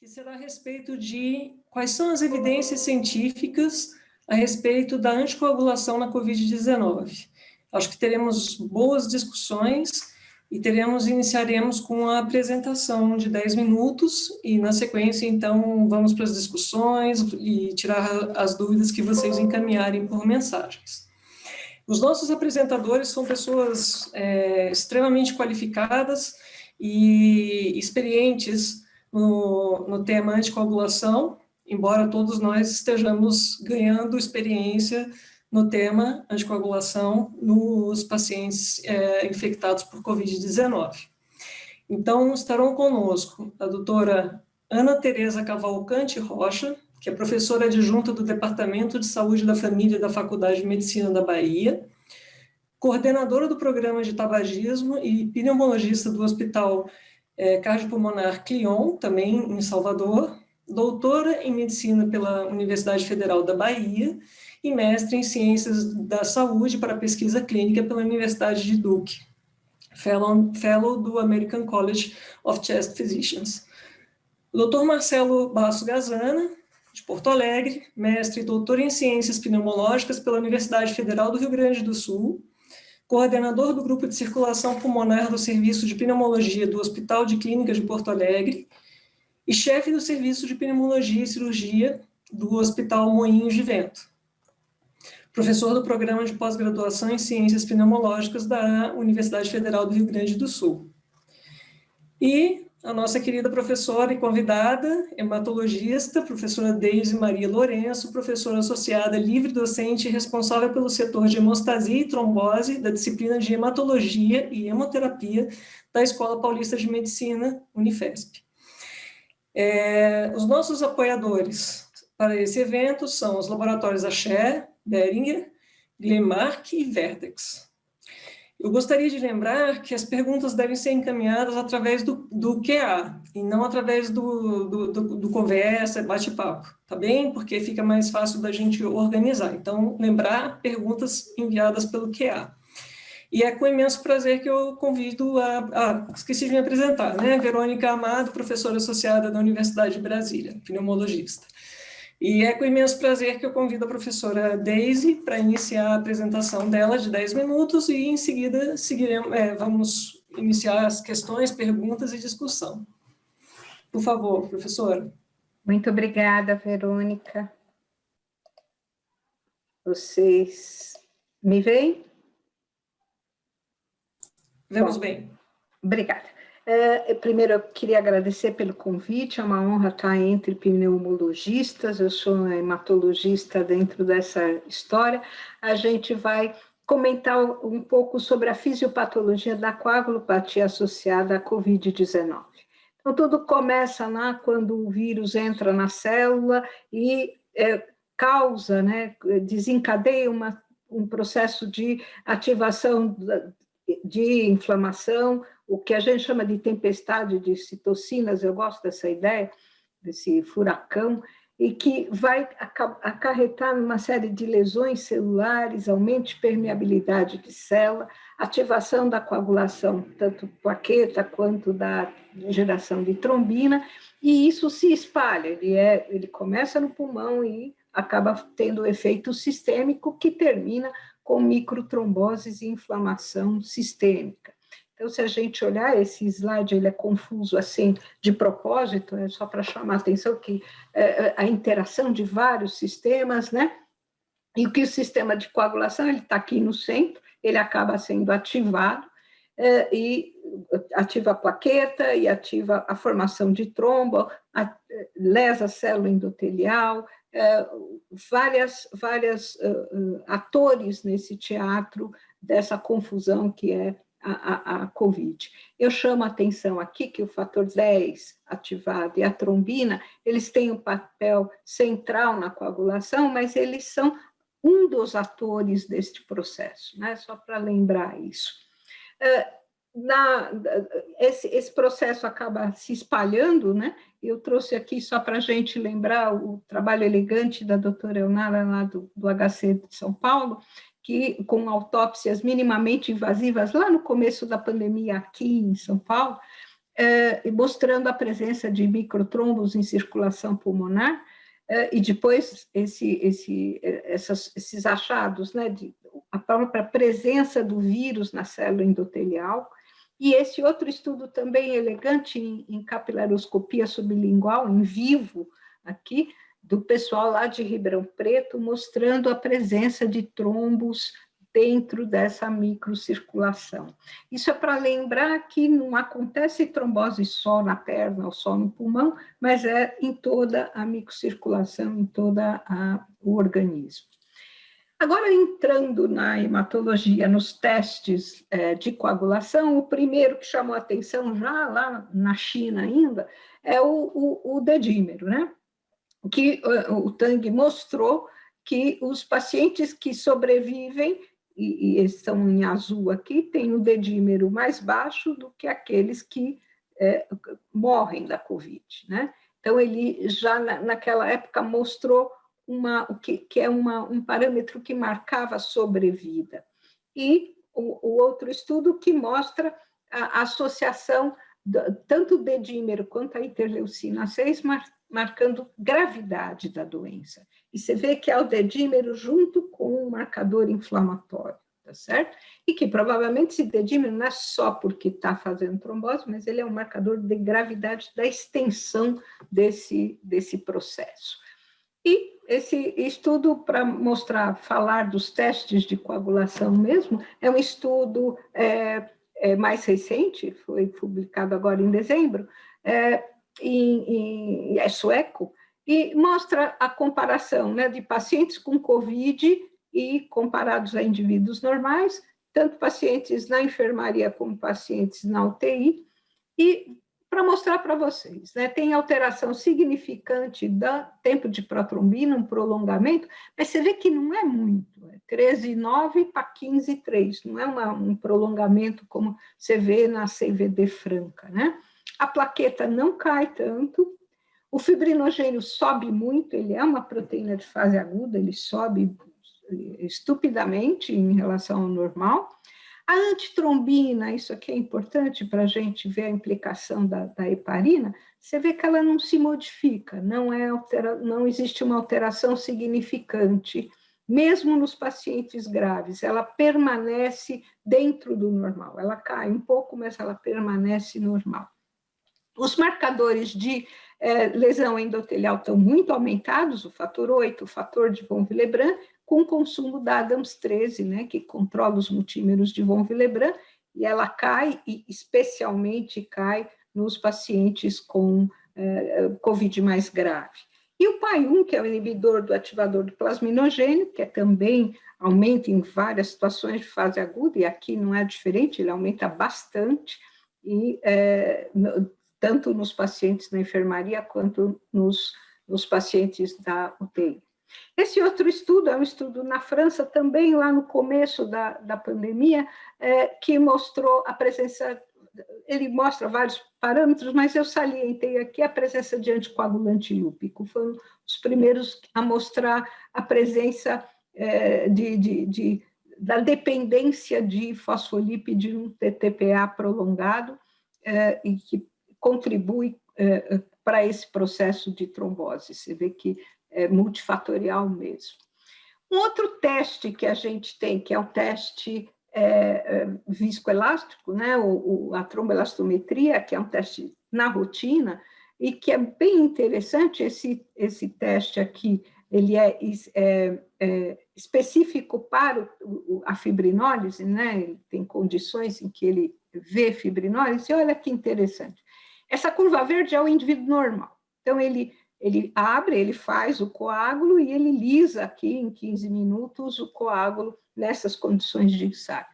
que será a respeito de quais são as evidências científicas a respeito da anticoagulação na Covid-19. Acho que teremos boas discussões e iniciaremos com a apresentação de 10 minutos e, na sequência, então, vamos para as discussões e tirar as dúvidas que vocês encaminharem por mensagens. Os nossos apresentadores são pessoas extremamente qualificadas e experientes no tema anticoagulação, embora todos nós estejamos ganhando experiência no tema anticoagulação nos pacientes infectados por Covid-19. Então, estarão conosco a doutora Ana Tereza Cavalcante Rocha, que é professora adjunta do Departamento de Saúde da Família da Faculdade de Medicina da Bahia, coordenadora do programa de tabagismo e pneumologista do Hospital Cardiopulmonar Clion, também em Salvador, doutora em Medicina pela Universidade Federal da Bahia e mestre em Ciências da Saúde para Pesquisa Clínica pela Universidade de Duke, fellow do American College of Chest Physicians. O Dr. Marcelo Basso Gazana, de Porto Alegre, mestre e doutor em Ciências Pneumológicas pela Universidade Federal do Rio Grande do Sul, coordenador do Grupo de Circulação Pulmonar do Serviço de Pneumologia do Hospital de Clínicas de Porto Alegre e chefe do Serviço de Pneumologia e Cirurgia do Hospital Moinhos de Vento. Professor do Programa de Pós-Graduação em Ciências Pneumológicas da Universidade Federal do Rio Grande do Sul. E a nossa querida professora e convidada, hematologista, professora Deise Maria Lourenço, professora associada livre-docente responsável pelo setor de hemostasia e trombose da disciplina de hematologia e hemoterapia da Escola Paulista de Medicina, Unifesp. Os nossos apoiadores para esse evento são os laboratórios Axé, Beringer, Glenmark e Vertex. Eu gostaria de lembrar que as perguntas devem ser encaminhadas através do QA, e não através do conversa, bate-papo, tá bem? Porque fica mais fácil da gente organizar. Então, lembrar perguntas enviadas pelo QA. E é com imenso prazer que eu convido esqueci de me apresentar, né? Verônica Amado, professora associada da Universidade de Brasília, pneumologista. E é com imenso prazer que eu convido a professora Deise para iniciar a apresentação dela de 10 minutos e, em seguida, vamos iniciar as questões, perguntas e discussão. Por favor, professora. Muito obrigada, Verônica. Vocês me veem? Vemos bem. Obrigada. Primeiro, eu queria agradecer pelo convite, é uma honra estar entre pneumologistas, eu sou uma hematologista dentro dessa história. A gente vai comentar um pouco sobre a fisiopatologia da coagulopatia associada à Covid-19. Então, tudo começa lá quando o vírus entra na célula e causa, né, desencadeia um processo de ativação de inflamação, o que a gente chama de tempestade de citocinas, eu gosto dessa ideia, desse furacão, e que vai acarretar numa série de lesões celulares, aumento de permeabilidade de célula, ativação da coagulação, tanto plaqueta quanto da geração de trombina, e isso se espalha, ele começa no pulmão e acaba tendo efeito sistêmico que termina com microtromboses e inflamação sistêmica. Então, se a gente olhar esse slide, ele é confuso assim, de propósito, é só para chamar a atenção que a interação de vários sistemas, né? E o que o sistema de coagulação, ele está aqui no centro, ele acaba sendo ativado, e ativa a plaqueta, e ativa a formação de trombo, lesa a célula endotelial, vários atores nesse teatro dessa confusão que é a COVID. Eu chamo a atenção aqui que o fator 10 ativado e a trombina, eles têm um papel central na coagulação, mas eles são um dos atores deste processo, né? Só para lembrar isso. Esse processo acaba se espalhando, né? Eu trouxe aqui só para a gente lembrar o trabalho elegante da doutora Eunara, lá do HC de São Paulo, que com autópsias minimamente invasivas, lá no começo da pandemia aqui em São Paulo, mostrando a presença de microtrombos em circulação pulmonar, e depois esses achados, né, a própria presença do vírus na célula endotelial. E esse outro estudo também elegante em capilaroscopia sublingual, em vivo, aqui, do pessoal lá de Ribeirão Preto, mostrando a presença de trombos dentro dessa microcirculação. Isso é para lembrar que não acontece trombose só na perna ou só no pulmão, mas é em toda a microcirculação, em todo o organismo. Agora, entrando na hematologia, nos testes de coagulação, o primeiro que chamou a atenção, já lá na China ainda, é o dedímero, né? Que o Tang mostrou que os pacientes que sobrevivem, e estão em azul aqui, têm o dedímero mais baixo do que aqueles que morrem da Covid, né? Então, ele já naquela época mostrou o que é um parâmetro que marcava a sobrevida. E o outro estudo que mostra a associação tanto do dedímero quanto a interleucina 6 marcando gravidade da doença. E você vê que é o dedímero junto com o marcador inflamatório, tá certo? E que provavelmente esse dedímero não é só porque está fazendo trombose, mas ele é um marcador de gravidade da extensão desse processo. E esse estudo, para mostrar, falar dos testes de coagulação mesmo, é um estudo mais recente, foi publicado agora em dezembro, é sueco, e mostra a comparação, né, de pacientes com Covid e comparados a indivíduos normais, tanto pacientes na enfermaria como pacientes na UTI, e para mostrar para vocês, né, tem alteração significante do tempo de protrombina, um prolongamento, mas você vê que não é muito, é 13,9 para 15,3, não é um prolongamento como você vê na CVD franca, né? A plaqueta não cai tanto, o fibrinogênio sobe muito, ele é uma proteína de fase aguda, ele sobe estupidamente em relação ao normal. A antitrombina, isso aqui é importante para a gente ver a implicação da heparina, você vê que ela não se modifica, não existe uma alteração significante, mesmo nos pacientes graves, ela permanece dentro do normal, ela cai um pouco, mas ela permanece normal. Os marcadores de lesão endotelial estão muito aumentados, o fator 8, o fator de von Willebrand, com o consumo da ADAMS-13, né, que controla os multímeros de von Willebrand, e ela cai, e especialmente cai nos pacientes com COVID mais grave. E o PAI-1, que é o inibidor do ativador do plasminogênio, que também aumenta em várias situações de fase aguda, e aqui não é diferente, ele aumenta bastante, e tanto nos pacientes na enfermaria quanto nos pacientes da UTI. Esse outro estudo é um estudo na França, também lá no começo da pandemia, que mostrou a presença, ele mostra vários parâmetros, mas eu salientei aqui a presença de anticoagulante lúpico, foi um dos primeiros a mostrar a presença da dependência de fosfolípide de um TTPA prolongado, e que contribui para esse processo de trombose. Você vê que é multifatorial mesmo. Um outro teste que a gente tem, que é o teste viscoelástico, né, a tromboelastometria, que é um teste na rotina, e que é bem interessante, esse teste aqui, ele é específico para a fibrinólise, né, ele tem condições em que ele vê fibrinólise, e olha que interessante. Essa curva verde é o indivíduo normal, então ele abre, ele faz o coágulo e ele lisa aqui em 15 minutos o coágulo nessas condições de ensaio.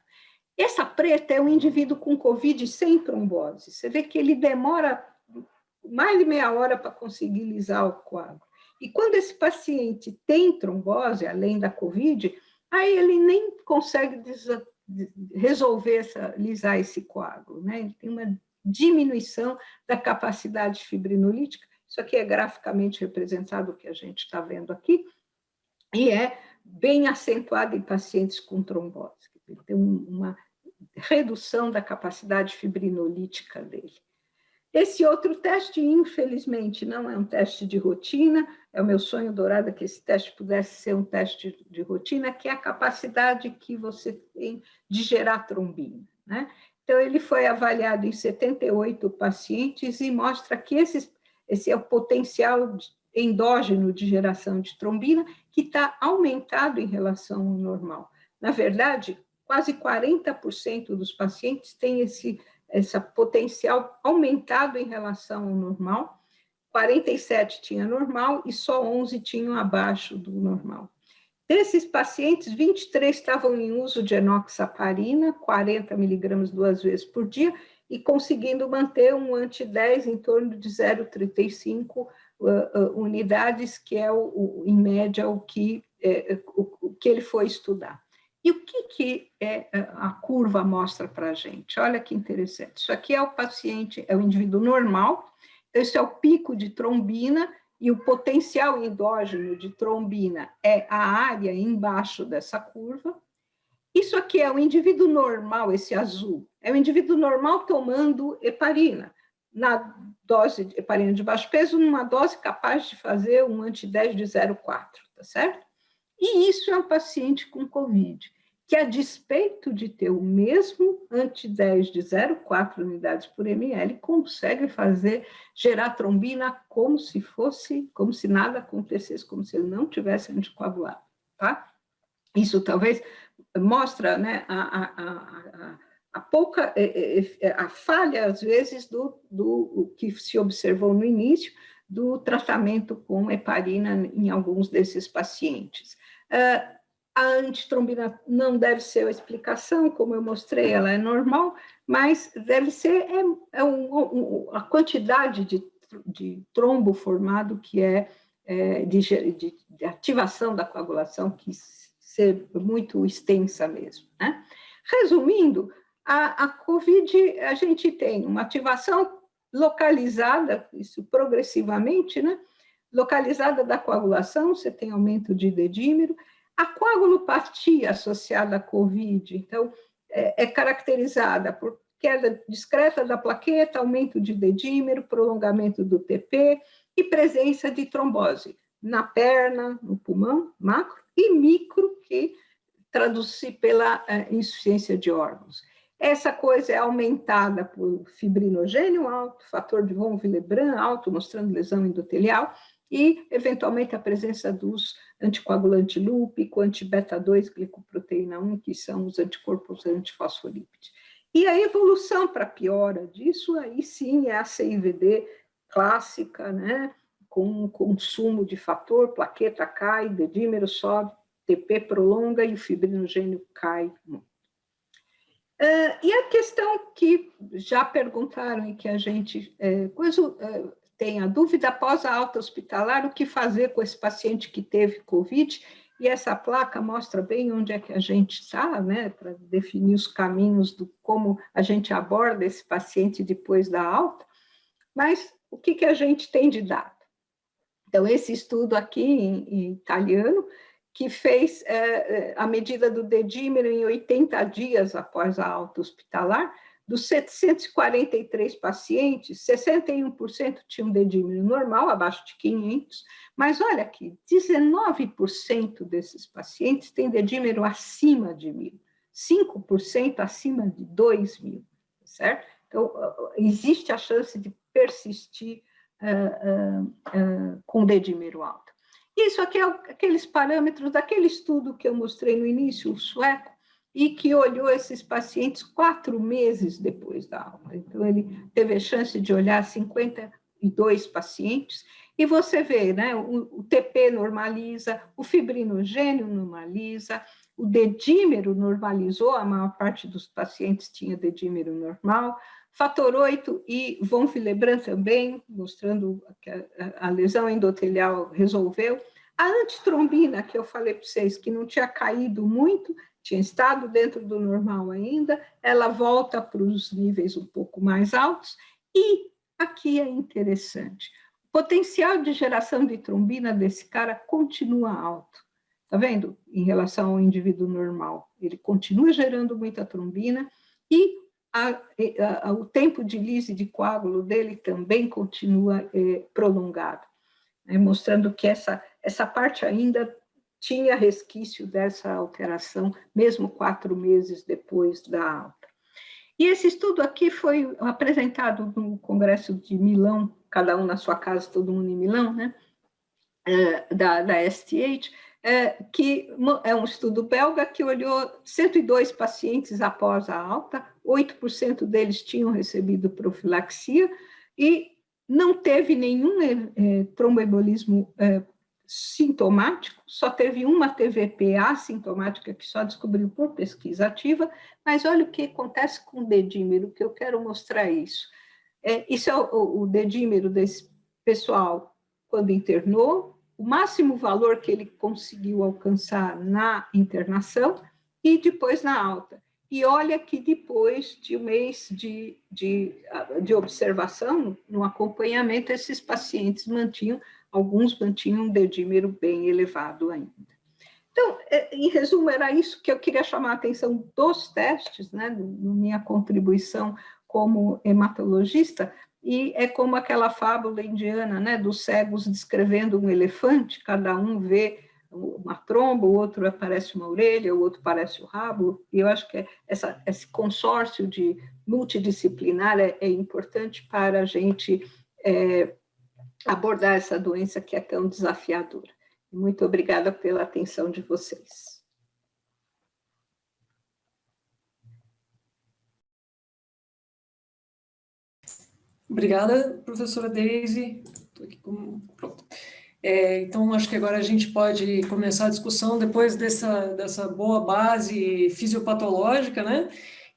Essa preta é um indivíduo com COVID sem trombose. Você vê que ele demora mais de meia hora para conseguir lisar o coágulo. E quando esse paciente tem trombose, além da COVID, aí ele nem consegue lisar esse coágulo, né? Ele tem uma diminuição da capacidade fibrinolítica. Isso aqui é graficamente representado, o que a gente está vendo aqui, e é bem acentuado em pacientes com trombose. Ele tem uma redução da capacidade fibrinolítica dele. Esse outro teste, infelizmente, não é um teste de rotina, é o meu sonho dourado que esse teste pudesse ser um teste de rotina, que é a capacidade que você tem de gerar trombina, né? Então, ele foi avaliado em 78 pacientes e mostra que esse é o potencial endógeno de geração de trombina que está aumentado em relação ao normal. Na verdade, quase 40% dos pacientes têm esse potencial aumentado em relação ao normal, 47 tinha normal e só 11 tinham abaixo do normal. Desses pacientes, 23 estavam em uso de enoxaparina, 40 miligramas 2 vezes por dia, e conseguindo manter um anti-10 em torno de 0,35 unidades, que é, em média, o que ele foi estudar. E o que a curva mostra para a gente? Olha que interessante. Isso aqui é o paciente, é o indivíduo normal, esse é o pico de trombina, e o potencial endógeno de trombina é a área embaixo dessa curva. Isso aqui é o indivíduo normal, esse azul, é o indivíduo normal tomando heparina, na dose de heparina de baixo peso, numa dose capaz de fazer um anti-10 de 0,4, tá certo? E isso é um paciente com COVID, que a despeito de ter o mesmo anti-10 de 0,4 unidades por ml, consegue gerar trombina como se nada acontecesse, como se ele não tivesse anticoagulado, tá? Isso talvez mostra, né, a falha, às vezes, do que se observou no início, do tratamento com heparina em alguns desses pacientes. A antitrombina não deve ser a explicação, como eu mostrei, ela é normal, mas deve ser a quantidade de trombo formado que de ativação da coagulação, que ser muito extensa mesmo, né? Resumindo, a COVID, a gente tem uma ativação localizada, isso progressivamente, né? Localizada da coagulação, você tem aumento de dedímero. A coagulopatia associada à COVID, então, é caracterizada por queda discreta da plaqueta, aumento de dedímero, prolongamento do TP e presença de trombose na perna, no pulmão, macro, e micro, que traduz-se pela insuficiência de órgãos. Essa coisa é aumentada por fibrinogênio alto, fator de von Willebrand alto, mostrando lesão endotelial, e, eventualmente, a presença dos anticoagulantes lúpico, anti-beta-2, glicoproteína 1, que são os anticorpos antifosfolípides. E a evolução para piora disso, aí sim, é a CIVD clássica, né? Com consumo de fator, plaqueta cai, dedímero sobe, TP prolonga e o fibrinogênio cai muito. E a questão que já perguntaram e que a gente tem a dúvida, após a alta hospitalar, o que fazer com esse paciente que teve COVID? E essa placa mostra bem onde é que a gente está, né, para definir os caminhos do como a gente aborda esse paciente depois da alta. Mas o que a gente tem de dado? Então, esse estudo aqui em italiano, que fez a medida do dedímero em 80 dias após a alta hospitalar, dos 743 pacientes, 61% tinham dedímero normal, abaixo de 500, mas olha aqui, 19% desses pacientes têm dedímero acima de 1.000, 5% acima de 2.000, certo? Então, existe a chance de persistir com dedímero alto. Isso aqui é aqueles parâmetros daquele estudo que eu mostrei no início, o sueco, e que olhou esses pacientes 4 meses depois da alta. Então, ele teve a chance de olhar 52 pacientes, e você vê, né, o TP normaliza, o fibrinogênio normaliza, o dedímero normalizou, a maior parte dos pacientes tinha dedímero normal, fator 8 e von Willebrand também, mostrando que a lesão endotelial resolveu. A antitrombina, que eu falei para vocês, que não tinha caído muito, tinha estado dentro do normal ainda, ela volta para os níveis um pouco mais altos, e aqui é interessante, o potencial de geração de trombina desse cara continua alto, tá vendo? Em relação ao indivíduo normal, ele continua gerando muita trombina, e o tempo de lise de coágulo dele também continua prolongado, né, mostrando que essa parte ainda tinha resquício dessa alteração, mesmo 4 meses depois da alta. E esse estudo aqui foi apresentado no Congresso de Milão, cada um na sua casa, todo mundo em Milão, né? Da STH, que é um estudo belga que olhou 102 pacientes após a alta, 8% deles tinham recebido profilaxia e não teve nenhum tromboembolismo sintomático, só teve uma TVP assintomática que só descobriu por pesquisa ativa, mas olha o que acontece com o dedímero, que eu quero mostrar isso. Isso é o dedímero desse pessoal quando internou, o máximo valor que ele conseguiu alcançar na internação e depois na alta. E olha que depois de um mês de observação, no acompanhamento, esses pacientes alguns mantinham um dedímero bem elevado ainda. Então, em resumo, era isso que eu queria chamar a atenção dos testes, né, na minha contribuição como hematologista, e é como aquela fábula indiana, né, dos cegos descrevendo um elefante, cada um vê uma tromba, o outro aparece uma orelha, o outro parece o rabo, e eu acho que esse consórcio de multidisciplinar é importante para a gente abordar essa doença que é tão desafiadora. Muito obrigada pela atenção de vocês. Obrigada, professora Daisy. Estou aqui pronto. Então, acho que agora a gente pode começar a discussão depois dessa boa base fisiopatológica, né?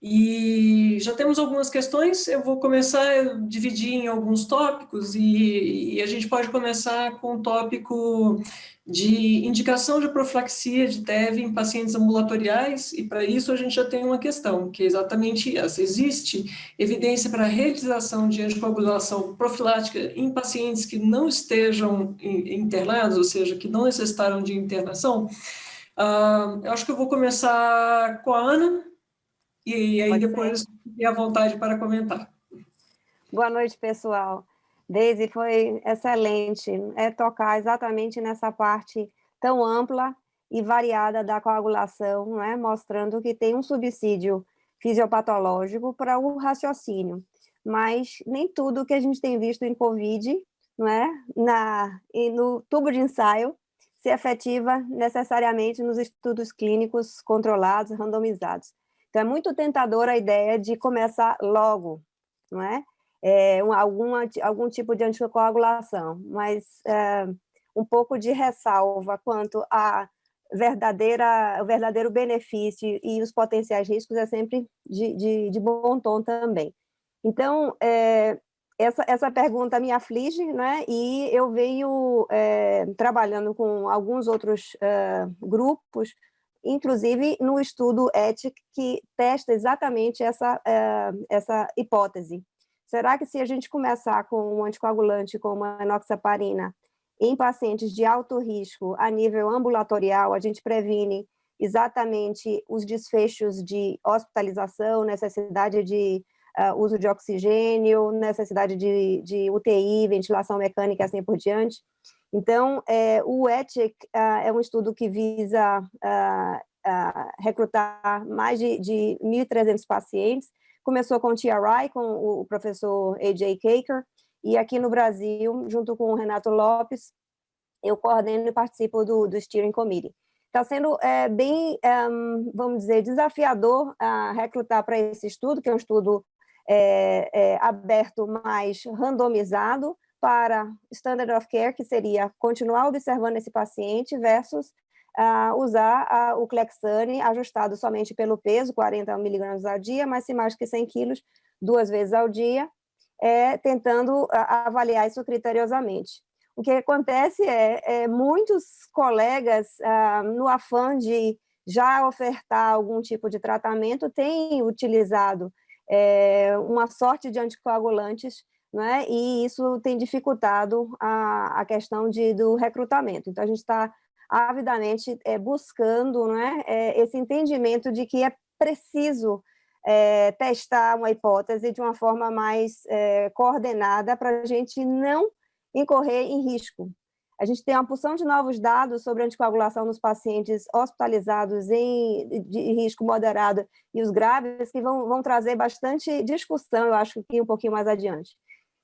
E já temos algumas questões, eu vou começar a dividir em alguns tópicos e a gente pode começar com o tópico de indicação de profilaxia de TEV em pacientes ambulatoriais, e para isso a gente já tem uma questão, que é exatamente essa: existe evidência para a realização de anticoagulação profilática em pacientes que não estejam internados, ou seja, que não necessitaram de internação? Eu acho que eu vou começar com a Ana, e aí depois fique à vontade para comentar. Boa noite, pessoal. Daisy, foi excelente tocar exatamente nessa parte tão ampla e variada da coagulação, não é? Mostrando que tem um subsídio fisiopatológico para o raciocínio, mas nem tudo que a gente tem visto em COVID, não é? E no tubo de ensaio se efetiva necessariamente nos estudos clínicos controlados, randomizados. Então, é muito tentadora a ideia de começar logo, não é? Algum tipo de anticoagulação, mas um pouco de ressalva quanto a o verdadeiro benefício e os potenciais riscos é sempre de bom tom também. Então, essa pergunta me aflige, né? E eu venho trabalhando com alguns outros grupos, inclusive no estudo ETIC, que testa exatamente essa hipótese. Será que se a gente começar com um anticoagulante como a enoxaparina em pacientes de alto risco a nível ambulatorial, a gente previne exatamente os desfechos de hospitalização, necessidade de uso de oxigênio, necessidade de UTI, ventilação mecânica e assim por diante? Então, o ETIC é um estudo que visa recrutar mais de 1.300 pacientes. Começou com o TRI, com o professor A.J. Caker, e aqui no Brasil, junto com o Renato Lopes, eu coordeno e participo do Steering Committee. Está sendo bem, vamos dizer, desafiador recrutar para esse estudo, que é um estudo aberto, mais randomizado, para standard of care, que seria continuar observando esse paciente versus usar o Clexane ajustado somente pelo peso, 40 miligramas ao dia, mas se mais que 100 quilos, 2 vezes ao dia, tentando avaliar isso criteriosamente. O que acontece muitos colegas, no afã de já ofertar algum tipo de tratamento, têm utilizado uma sorte de anticoagulantes, né? E isso tem dificultado a questão do recrutamento. Então, a gente está avidamente buscando, né, esse entendimento de que é preciso testar uma hipótese de uma forma mais coordenada para a gente não incorrer em risco. A gente tem uma porção de novos dados sobre anticoagulação nos pacientes hospitalizados de risco moderado e os graves, que vão trazer bastante discussão, eu acho que um pouquinho mais adiante.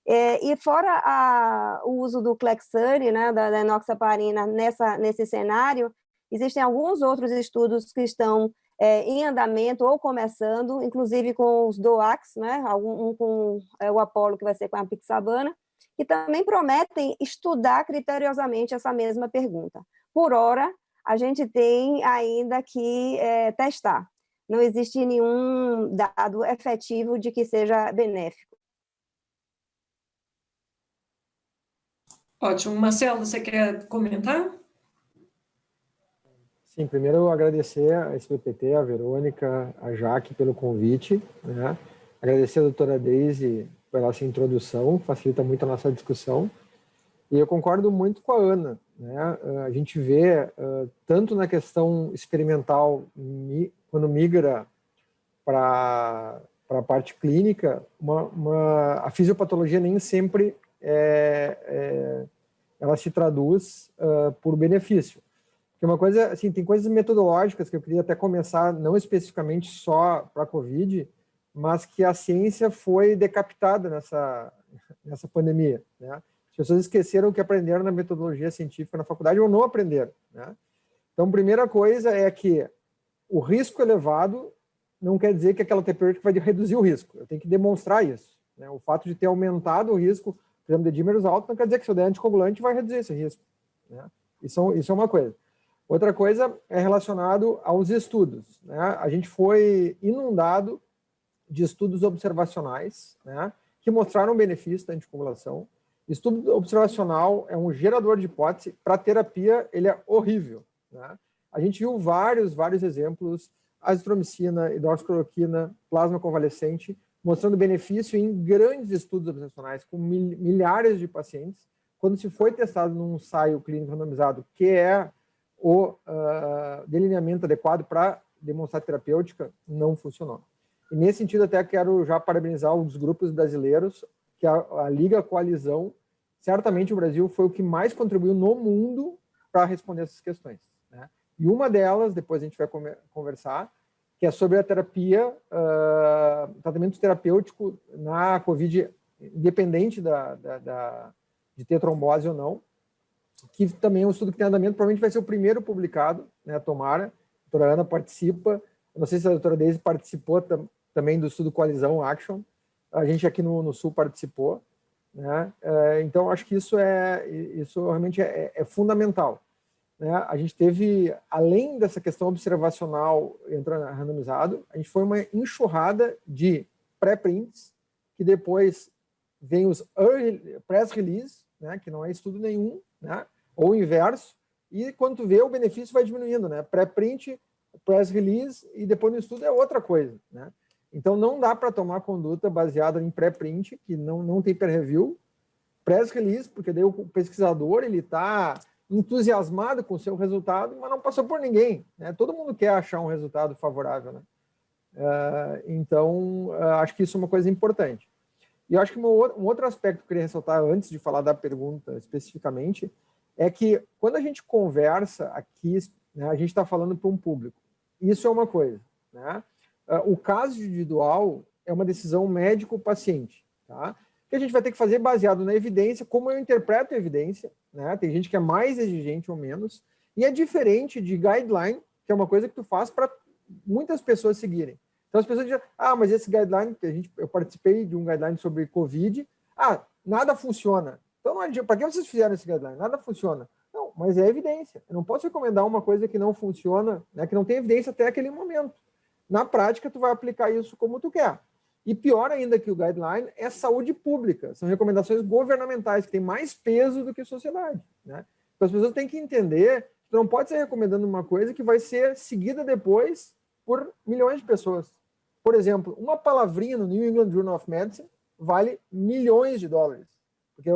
E fora o uso do Clexane, né, da enoxaparina nesse cenário, existem alguns outros estudos que estão em andamento ou começando, inclusive com os DOACs, né, um com o Apollo, que vai ser com a Apixabana, que também prometem estudar criteriosamente essa mesma pergunta. Por hora, a gente tem ainda que testar. Não existe nenhum dado efetivo de que seja benéfico. Ótimo. Marcelo, você quer comentar? Sim, primeiro eu agradecer a SBPT, a Verônica, a Jaque pelo convite, né? Agradecer a doutora Daisy pela essa introdução, facilita muito a nossa discussão. E eu concordo muito com a Ana, né? A gente vê, tanto na questão experimental, quando migra para a parte clínica, a fisiopatologia nem sempre ela se traduz por benefício. Porque uma coisa, assim, tem coisas metodológicas que eu queria até começar, não especificamente só para a COVID, mas que a ciência foi decapitada nessa pandemia, né? As pessoas esqueceram o que aprenderam na metodologia científica na faculdade ou não aprenderam, né? Então, primeira coisa é que o risco elevado não quer dizer que aquela terapêutica vai reduzir o risco. Eu tenho que demonstrar isso, né? O fato de ter aumentado o risco, por exemplo, de dímeros altos, não quer dizer que se eu der anticoagulante vai reduzir esse risco, né? Isso é uma coisa. Outra coisa é relacionado aos estudos, né? A gente foi inundado de estudos observacionais, né, que mostraram o benefício da anticoagulação. Estudo observacional é um gerador de hipótese. Para terapia, ele é horrível, né? A gente viu vários exemplos, azitromicina, hidroxicloroquina, plasma convalescente, mostrando benefício em grandes estudos observacionais, com milhares de pacientes. Quando se foi testado num ensaio clínico randomizado, que é o delineamento adequado para demonstrar terapêutica, não funcionou. E nesse sentido, até quero já parabenizar os grupos brasileiros, que a Liga Coalizão, certamente o Brasil foi o que mais contribuiu no mundo para responder essas questões, né? E uma delas, depois a gente vai conversar, que é sobre a terapia, tratamento terapêutico na COVID, independente de ter trombose ou não, que também é um estudo que tem andamento, provavelmente vai ser o primeiro publicado, né, tomara. A doutora Ana participa, eu não sei se a doutora Daisy participou também do estudo Coalizão Action, a gente aqui no Sul participou, né? Então, acho que isso realmente é fundamental, né? A gente teve, além dessa questão observacional entrando randomizado, a gente foi uma enxurrada de pré-prints, que depois vem os press release, né, que não é estudo nenhum, né, ou o inverso, e quando tu vê, o benefício vai diminuindo, né? Pré-print, press release, e depois no estudo é outra coisa, né? Então, não dá para tomar conduta baseada em pré-print, que não tem peer review, press release, porque daí o pesquisador ele está entusiasmado com o seu resultado, mas não passou por ninguém, né? Todo mundo quer achar um resultado favorável, né? Então, acho que isso é uma coisa importante. E eu acho que um outro aspecto que eu queria ressaltar antes de falar da pergunta especificamente é que quando a gente conversa aqui, né, a gente está falando para um público. Isso é uma coisa, né? O caso individual é uma decisão médico-paciente, tá? Que a gente vai ter que fazer baseado na evidência, como eu interpreto a evidência, né? Tem gente que é mais exigente ou menos, e é diferente de guideline, que é uma coisa que tu faz para muitas pessoas seguirem. Então as pessoas dizem, mas esse guideline, eu participei de um guideline sobre Covid, nada funciona. Então não adianta, para que vocês fizeram esse guideline? Nada funciona. Não, mas é evidência. Eu não posso recomendar uma coisa que não funciona, né, que não tem evidência até aquele momento. Na prática, tu vai aplicar isso como tu quer. E pior ainda que o guideline é saúde pública. São recomendações governamentais, que têm mais peso do que sociedade, né? Então as pessoas têm que entender que tu não pode ser recomendando uma coisa que vai ser seguida depois por milhões de pessoas. Por exemplo, uma palavrinha no New England Journal of Medicine vale milhões de dólares. Porque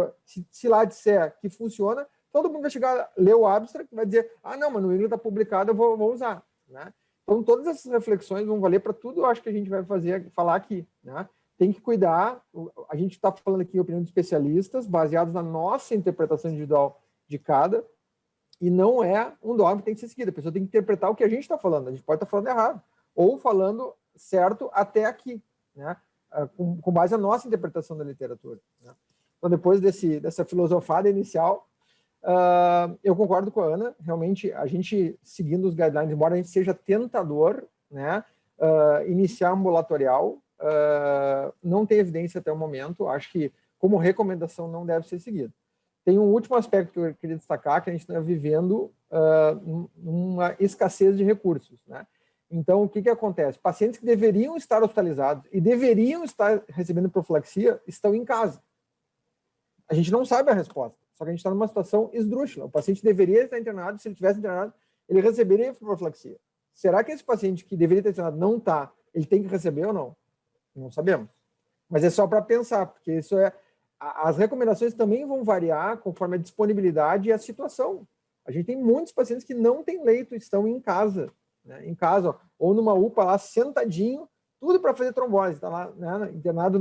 se lá disser que funciona, todo mundo vai chegar, ler o abstract e vai dizer, não, mas no England está publicado, eu vou usar, né? Então, todas essas reflexões vão valer para tudo, eu acho que a gente vai falar aqui, né? Tem que cuidar, a gente está falando aqui a opinião de especialistas, baseados na nossa interpretação individual de cada, e não é um dogma que tem que ser seguido. A pessoa tem que interpretar o que a gente está falando. A gente pode estar falando errado, ou falando certo até aqui, né? Com base na nossa interpretação da literatura, né? Então, depois dessa filosofada inicial, eu concordo com a Ana. Realmente, a gente, seguindo os guidelines, embora a gente seja tentador, né, iniciar ambulatorial, não tem evidência até o momento. Acho que, como recomendação, não deve ser seguido. Tem um último aspecto que eu queria destacar, que a gente está vivendo uma escassez de recursos, né? Então, o que acontece? Pacientes que deveriam estar hospitalizados e deveriam estar recebendo profilaxia estão em casa. A gente não sabe a resposta, só que a gente está numa situação esdrúxula. O paciente deveria estar internado, se ele tivesse internado, ele receberia profilaxia. Será que esse paciente que deveria estar internado não está, ele tem que receber ou não? Não sabemos. Mas é só para pensar, porque isso as recomendações também vão variar conforme a disponibilidade e a situação. A gente tem muitos pacientes que não têm leito, estão em casa, né? Em casa, ó, ou numa UPA lá, sentadinho, tudo para fazer trombose, está lá, né, internado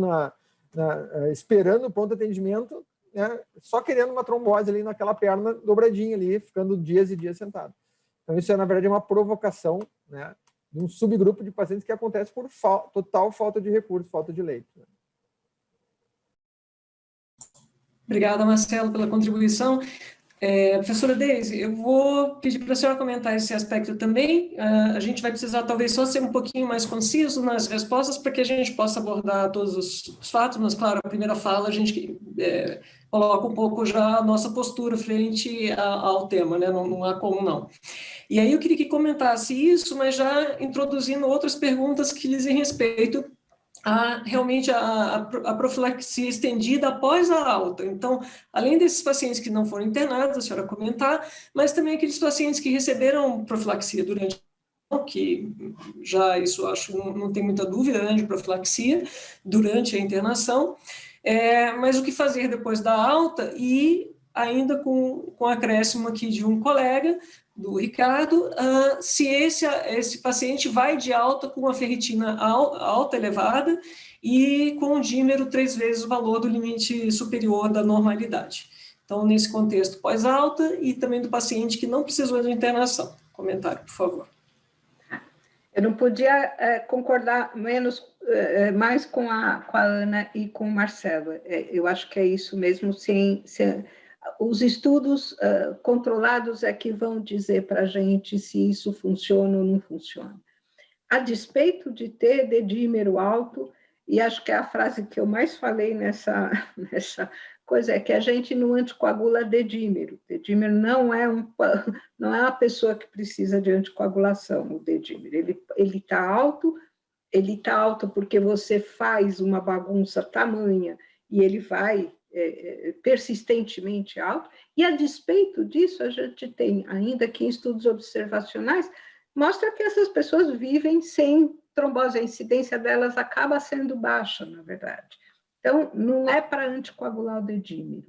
esperando o pronto atendimento, né, só querendo uma trombose ali naquela perna dobradinha ali, ficando dias e dias sentado. Então isso na verdade, uma provocação, né, de um subgrupo de pacientes que acontece por total falta de recursos, falta de leito, né? Obrigada, Marcelo, pela contribuição. Professora Deise, eu vou pedir para a senhora comentar esse aspecto também. A gente vai precisar, talvez, só ser um pouquinho mais conciso nas respostas para que a gente possa abordar todos os fatos, mas, claro, a primeira fala a gente coloca um pouco já a nossa postura frente ao tema, né? Não há como não. E aí eu queria que comentasse isso, mas já introduzindo outras perguntas que dizem respeito realmente a profilaxia estendida após a alta. Então, além desses pacientes que não foram internados, a senhora comentar, mas também aqueles pacientes que receberam profilaxia durante que já isso acho não tem muita dúvida, né, de profilaxia durante a internação, mas o que fazer depois da alta e ainda com acréscimo aqui de um colega, do Ricardo, se esse paciente vai de alta com a ferritina alta elevada e com o dímero 3 vezes o valor do limite superior da normalidade. Então, nesse contexto pós-alta e também do paciente que não precisou de internação. Comentário, por favor. Eu não podia concordar mais com a Ana e com o Marcelo. Eu acho que é isso mesmo, os estudos controlados é que vão dizer para a gente se isso funciona ou não funciona. A despeito de ter dedímero alto, e acho que é a frase que eu mais falei nessa coisa, é que a gente não anticoagula dedímero. Dedímero não é uma pessoa que precisa de anticoagulação, o dedímero. Ele está alto porque você faz uma bagunça tamanha e ele vai persistentemente alto, e a despeito disso, a gente tem, ainda que em estudos observacionais, mostra que essas pessoas vivem sem trombose, a incidência delas acaba sendo baixa, na verdade. Então, não é para anticoagular o dedímero.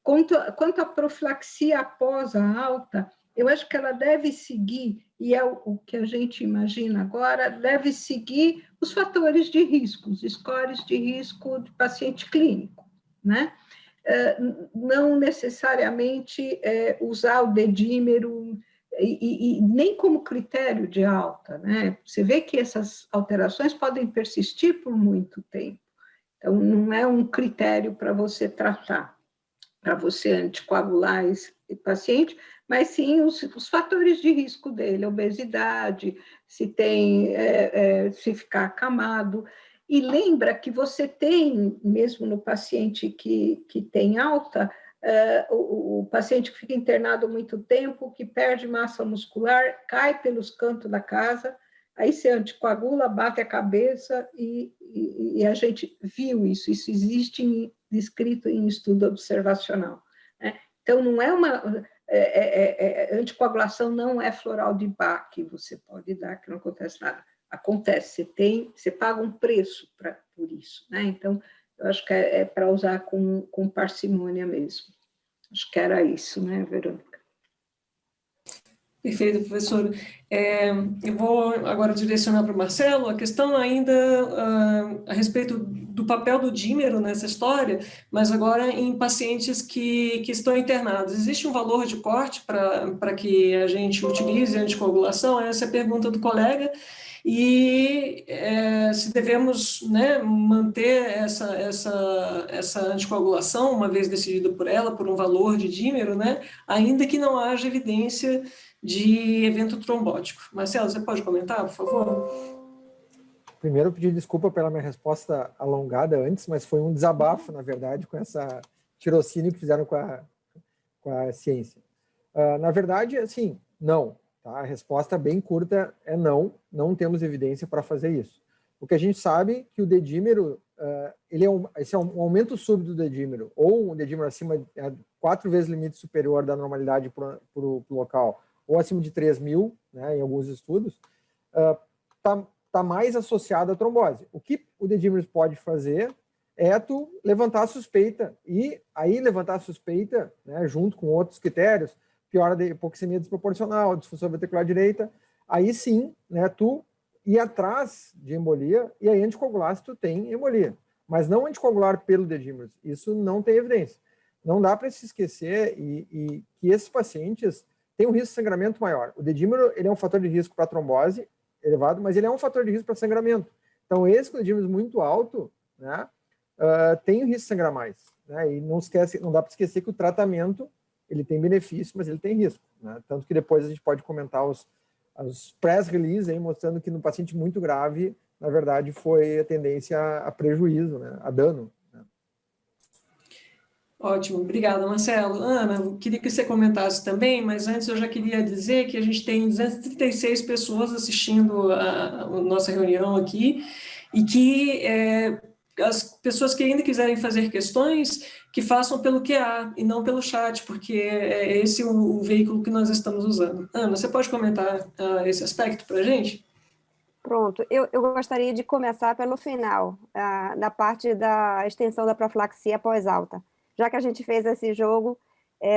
Quanto à profilaxia após a alta, eu acho que ela deve seguir, e é o que a gente imagina agora, deve seguir os fatores de risco, os scores de risco de paciente clínico, né? Não necessariamente usar o dedímero e nem como critério de alta, né? Você vê que essas alterações podem persistir por muito tempo, então não é um critério para você tratar, para você anticoagular esse paciente, mas sim os fatores de risco dele, a obesidade, se ficar acamado. E lembra que você tem, mesmo no paciente que tem alta, o paciente que fica internado muito tempo, que perde massa muscular, cai pelos cantos da casa, aí você anticoagula, bate a cabeça e a gente viu isso existe descrito em estudo observacional, né? Então, não é anticoagulação não é floral de Bach que você pode dar, que não acontece nada. Acontece, você paga um preço por isso, né? Então, eu acho que é para usar com parcimônia mesmo. Acho que era isso, né, Verônica? Perfeito, professor. Eu vou agora direcionar para o Marcelo a questão ainda a respeito do papel do dímero nessa história, mas agora em pacientes que estão internados. Existe um valor de corte para que a gente utilize a anticoagulação? Essa é a pergunta do colega. E se devemos, né, manter essa anticoagulação, uma vez decidida por ela, por um valor de dímero, né, ainda que não haja evidência de evento trombótico. Marcelo, você pode comentar, por favor? Primeiro, eu pedi desculpa pela minha resposta alongada antes, mas foi um desabafo, na verdade, com essa tirocínio que fizeram com a ciência. Na verdade, assim, não. Tá? A resposta bem curta é não temos evidência para fazer isso. O que a gente sabe é que o dedímero, esse é um aumento súbito do dedímero, ou um dedímero acima de 4 vezes o limite superior da normalidade para o local, ou acima de 3.000, né, em alguns estudos, está mais associado à trombose. O que o dedímero pode fazer é tu levantar a suspeita, e aí levantar a suspeita, né, junto com outros critérios, piora de hipoxemia desproporcional, disfunção ventricular direita, aí sim, né, tu ir atrás de embolia e aí anticoagular se tu tem embolia, mas não anticoagular pelo dedímero, isso não tem evidência. Não dá para se esquecer e que esses pacientes têm um risco de sangramento maior. O dedímero, ele é um fator de risco para trombose elevado, mas ele é um fator de risco para sangramento. Então, esse com dedímero muito alto, né, tem o risco de sangrar mais. Né, e não dá para esquecer que o tratamento ele tem benefício, mas ele tem risco. Né? Tanto que depois a gente pode comentar os press release aí, mostrando que no paciente muito grave, na verdade, foi a tendência a prejuízo, né? A dano. Né? Ótimo, obrigada, Marcelo. Ana, eu queria que você comentasse também, mas antes eu já queria dizer que a gente tem 236 pessoas assistindo a nossa reunião aqui, e que as pessoas que ainda quiserem fazer questões, que façam pelo QA e não pelo chat, porque é esse o veículo que nós estamos usando. Ana, você pode comentar esse aspecto para a gente? Pronto, eu gostaria de começar pelo final, da parte da extensão da profilaxia pós-alta, já que a gente fez esse jogo,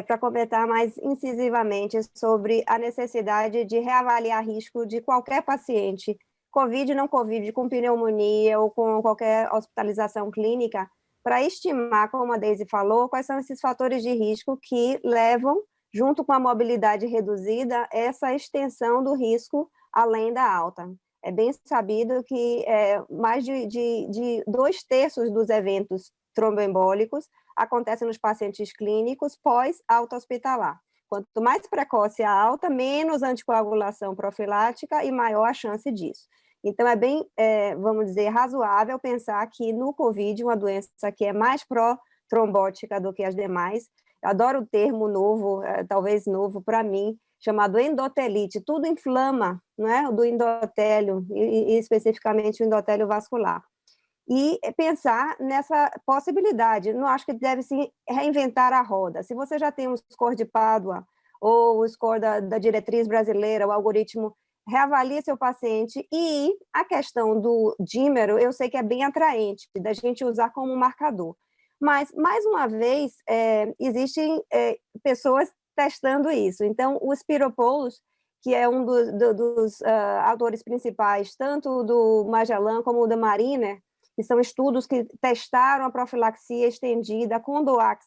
para comentar mais incisivamente sobre a necessidade de reavaliar risco de qualquer paciente, COVID, não COVID, com pneumonia ou com qualquer hospitalização clínica, para estimar, como a Deise falou, quais são esses fatores de risco que levam, junto com a mobilidade reduzida, essa extensão do risco além da alta. É bem sabido que mais de 2/3 dos eventos tromboembólicos acontecem nos pacientes clínicos pós-alta hospitalar. Quanto mais precoce a alta, menos anticoagulação profilática e maior a chance disso. Então, é bem, vamos dizer, razoável pensar que no COVID, uma doença que é mais pró-trombótica do que as demais, eu adoro o termo novo, talvez novo para mim, chamado endotelite, tudo inflama, né, do endotélio, e especificamente o endotélio vascular. E pensar nessa possibilidade, não acho que deve se reinventar a roda. Se você já tem um score de Pádua, ou o score da diretriz brasileira, o algoritmo, reavalie seu paciente, e a questão do dímero, eu sei que é bem atraente, da gente usar como marcador. Mas, mais uma vez, existem pessoas testando isso. Então, o Spiropoulos, que é um dos autores principais, tanto do Magellan como do Mariner, que são estudos que testaram a profilaxia estendida com DOAX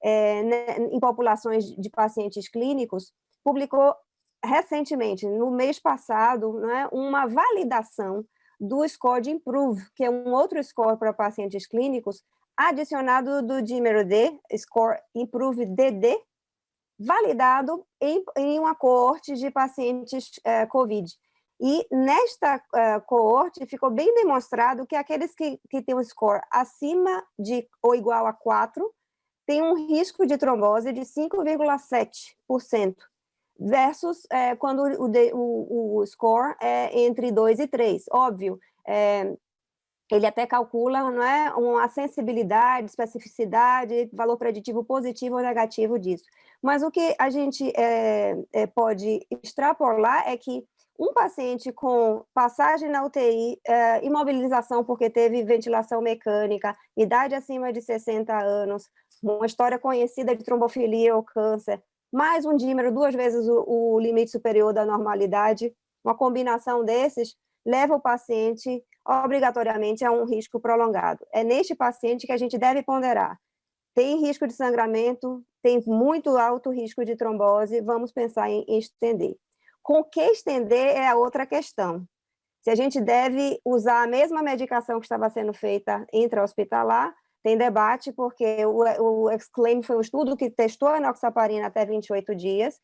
em populações de pacientes clínicos, publicou recentemente, no mês passado, né, uma validação do score de IMPROVE, que é um outro score para pacientes clínicos, adicionado do dímero-D, score IMPROVE-DD, validado em uma coorte de pacientes COVID. E nesta coorte ficou bem demonstrado que aqueles que têm um score acima de ou igual a 4 têm um risco de trombose de 5,7%, versus quando o score é entre 2 e 3. Óbvio, ele até calcula, não é, uma sensibilidade, especificidade, valor preditivo positivo ou negativo disso. Mas o que a gente pode extrapolar é que um paciente com passagem na UTI, imobilização porque teve ventilação mecânica, idade acima de 60 anos, uma história conhecida de trombofilia ou câncer, mais um dímero 2 vezes o limite superior da normalidade, uma combinação desses leva o paciente obrigatoriamente a um risco prolongado. É neste paciente que a gente deve ponderar. Tem risco de sangramento, tem muito alto risco de trombose, vamos pensar em estender. Com que estender é a outra questão. Se a gente deve usar a mesma medicação que estava sendo feita intra-hospitalar, tem debate, porque o Exclaim foi um estudo que testou a enoxaparina até 28 dias,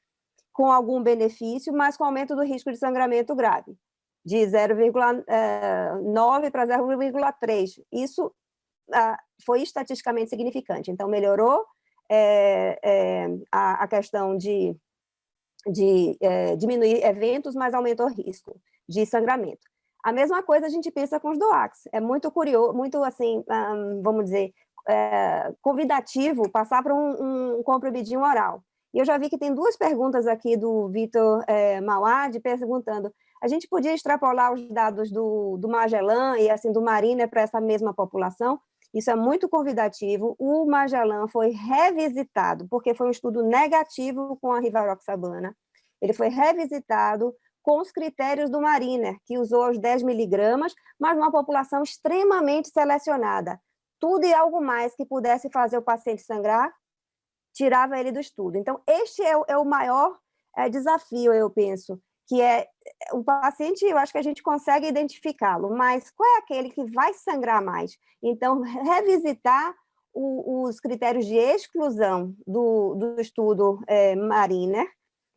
com algum benefício, mas com aumento do risco de sangramento grave, de 0,9 para 0,3. Isso foi estatisticamente significante. Então, melhorou a questão de diminuir eventos, mas aumentou o risco de sangramento. A mesma coisa a gente pensa com os DOACs. É muito curioso, muito assim, vamos dizer, convidativo passar para um comprimidinho oral. E eu já vi que tem 2 perguntas aqui do Vitor Mauad perguntando: a gente podia extrapolar os dados do Magellan e assim do Mariner para essa mesma população? Isso é muito convidativo. O Magellan foi revisitado, porque foi um estudo negativo com a rivaroxabana. Ele foi revisitado com os critérios do Mariner, que usou os 10 miligramas, mas numa população extremamente selecionada. Tudo e algo mais que pudesse fazer o paciente sangrar, tirava ele do estudo. Então, este é o maior desafio, eu penso, que é o paciente, eu acho que a gente consegue identificá-lo, mas qual é aquele que vai sangrar mais? Então, revisitar os critérios de exclusão do estudo Mariner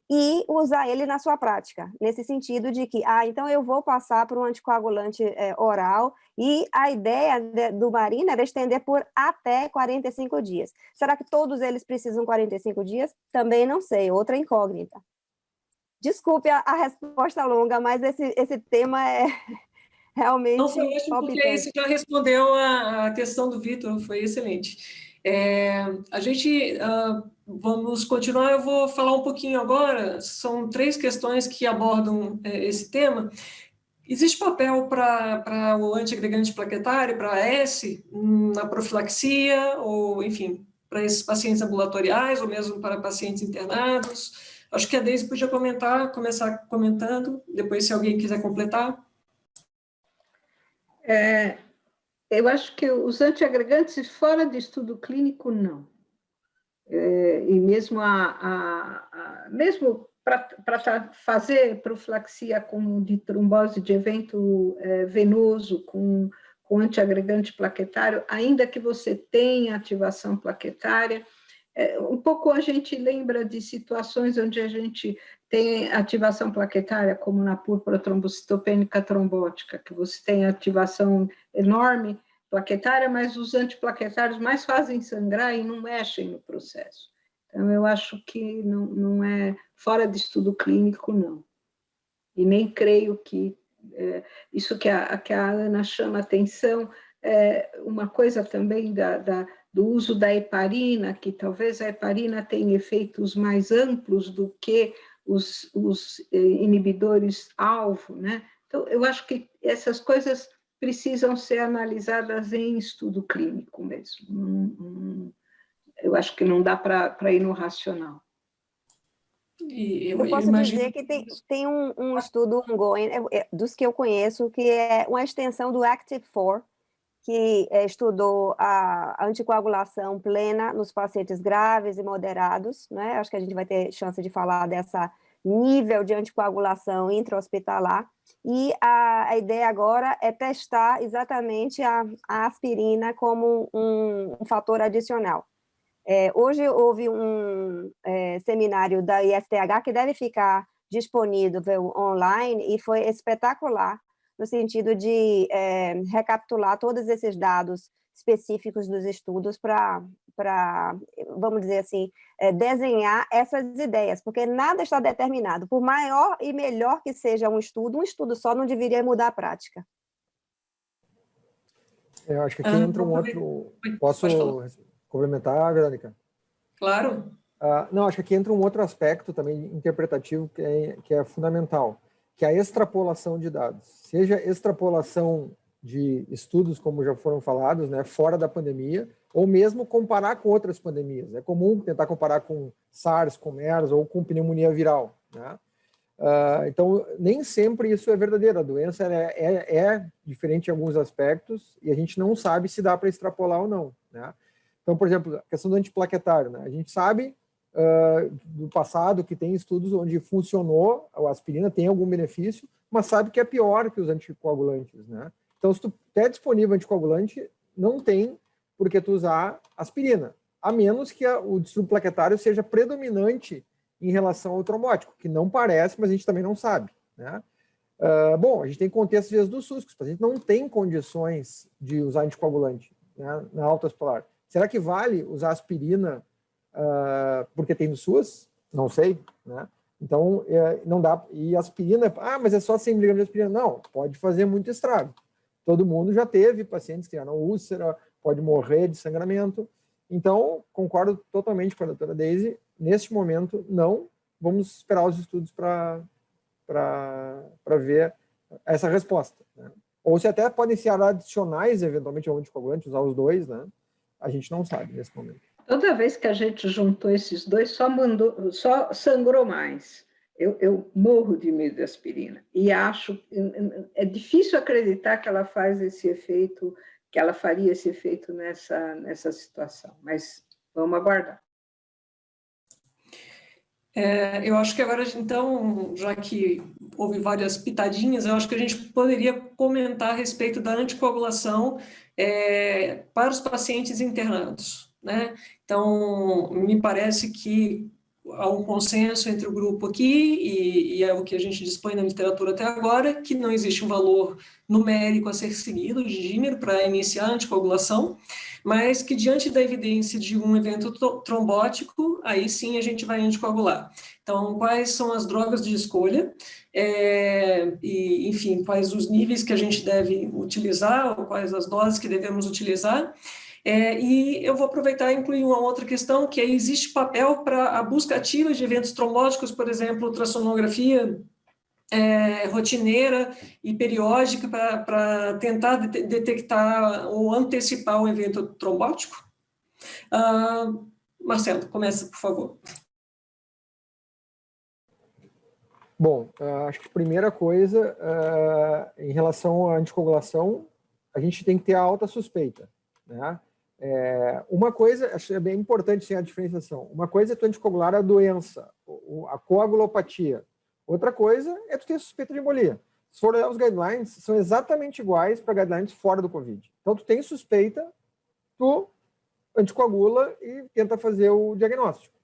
e usar ele na sua prática, nesse sentido de que, então eu vou passar por um anticoagulante oral, e a ideia do Mariner era estender por até 45 dias. Será que todos eles precisam 45 dias? Também não sei, outra incógnita. Desculpe a resposta longa, mas esse tema é realmente Não, foi ótimo, porque aí você já respondeu a questão do Vitor, foi excelente. A gente, vamos continuar, eu vou falar um pouquinho agora, são 3 questões que abordam esse tema. Existe papel para o antiagregante plaquetário, para AS, na profilaxia, ou, enfim, para esses pacientes ambulatoriais, ou mesmo para pacientes internados? Acho que a Deise podia começar comentando, depois se alguém quiser completar. Eu acho que os antiagregantes fora de estudo clínico, não. E mesmo mesmo para fazer profilaxia de trombose de evento venoso com antiagregante plaquetário, ainda que você tenha ativação plaquetária, um pouco a gente lembra de situações onde a gente tem ativação plaquetária, como na púrpura trombocitopênica trombótica, que você tem ativação enorme plaquetária, mas os antiplaquetários mais fazem sangrar e não mexem no processo. Então, eu acho que não é fora de estudo clínico, não. E nem creio que isso que a Ana chama atenção, uma coisa também do uso da heparina, que talvez a heparina tenha efeitos mais amplos do que os inibidores-alvo, né? Então, eu acho que essas coisas precisam ser analisadas em estudo clínico mesmo. Eu acho que não dá para ir no racional. Eu posso dizer que tem um estudo ongoing, dos que eu conheço, que é uma extensão do Active4, que estudou a anticoagulação plena nos pacientes graves e moderados, né? Acho que a gente vai ter chance de falar dessa nível de anticoagulação intra-hospitalar, e a ideia agora é testar exatamente a aspirina como um fator adicional. Hoje houve um seminário da ISTH que deve ficar disponível online e foi espetacular, no sentido de recapitular todos esses dados específicos dos estudos para, vamos dizer assim, desenhar essas ideias, porque nada está determinado. Por maior e melhor que seja um estudo só não deveria mudar a prática. Eu acho que aqui entra um outro... Posso complementar, Verônica? Claro. Não, acho que aqui entra um outro aspecto também interpretativo que é fundamental, que é a extrapolação de dados. Seja extrapolação de estudos, como já foram falados, né, fora da pandemia, ou mesmo comparar com outras pandemias. É comum tentar comparar com SARS, com MERS ou com pneumonia viral, né? Então, nem sempre isso é verdadeiro. A doença é diferente em alguns aspectos e a gente não sabe se dá para extrapolar ou não, né? Então, por exemplo, a questão do antiplaquetário, né? A gente sabe do passado que tem estudos onde funcionou, a aspirina tem algum benefício, mas sabe que é pior que os anticoagulantes, né? Então, se tu é disponível anticoagulante, não tem por que tu usar aspirina, a menos que o distúrbio plaquetário seja predominante em relação ao trombótico, que não parece, mas a gente também não sabe, né? Bom, a gente tem contextos às vezes do SUS, que o paciente não tem condições de usar anticoagulante, né, na alta hospitalar. Será que vale usar aspirina porque tem no SUS? Não sei, né? Então, não dá. E aspirina, mas é só 100 mg de aspirina. Não, pode fazer muito estrago. Todo mundo já teve pacientes que tiveram úlcera, pode morrer de sangramento. Então, concordo totalmente com a doutora Daisy. Neste momento, não. Vamos esperar os estudos para ver essa resposta, né? Ou se até podem ser adicionais, eventualmente, ao anticoagulante, usar os dois, né? A gente não sabe nesse momento. Toda vez que a gente juntou esses dois, só sangrou mais. Eu morro de medo de aspirina e acho é difícil acreditar que ela faz esse efeito, que ela faria esse efeito nessa situação. Mas vamos aguardar. Eu acho que agora, então, já que houve várias pitadinhas, eu acho que a gente poderia comentar a respeito da anticoagulação para os pacientes internados, né? Então, me parece que há um consenso entre o grupo aqui, e é o que a gente dispõe na literatura até agora, que não existe um valor numérico a ser seguido de dímero para iniciar a anticoagulação, mas que diante da evidência de um evento trombótico, aí sim a gente vai anticoagular. Então, quais são as drogas de escolha, e, enfim, quais os níveis que a gente deve utilizar, ou quais as doses que devemos utilizar. E eu vou aproveitar e incluir uma outra questão, que existe papel para a busca ativa de eventos trombóticos, por exemplo, ultrassonografia rotineira e periódica para tentar detectar ou antecipar um evento trombótico? Marcelo, começa, por favor. Bom, acho que a primeira coisa, em relação à anticoagulação, a gente tem que ter a alta suspeita, né? Uma coisa, acho que é bem importante a diferenciação. Uma coisa é tu anticoagular a doença, a coagulopatia. Outra coisa é tu ter suspeita de embolia. Se for olhar os guidelines, são exatamente iguais para guidelines fora do Covid. Então, tu tem suspeita, tu anticoagula e tenta fazer o diagnóstico.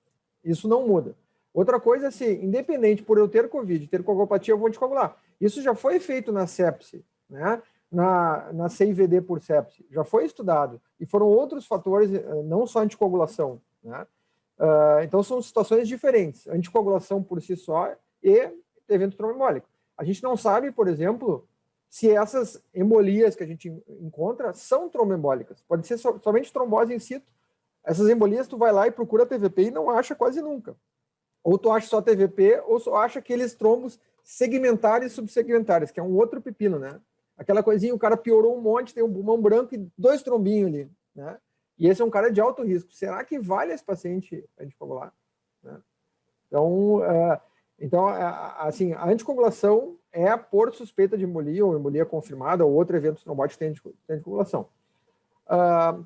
Isso não muda. Outra coisa é assim, independente por eu ter Covid, ter coagulopatia, eu vou anticoagular. Isso já foi feito na sepse, né? Na CIVD por sepse, já foi estudado. E foram outros fatores, não só anticoagulação, né? Então, são situações diferentes. Anticoagulação por si só e evento tromboembólico. A gente não sabe, por exemplo, se essas embolias que a gente encontra são tromboembólicas. Pode ser somente trombose in situ. Essas embolias, tu vai lá e procura TVP e não acha quase nunca. Ou tu acha só TVP, ou só acha aqueles trombos segmentares e subsegmentares, que é um outro pepino, né? Aquela coisinha, o cara piorou um monte, tem um pulmão branco e 2 trombinhos ali, né? E esse é um cara de alto risco. Será que vale esse paciente anticoagular? Né? Então, assim, a anticoagulação é por suspeita de embolia, ou embolia confirmada, ou outro evento trombótico tem anticoagulação.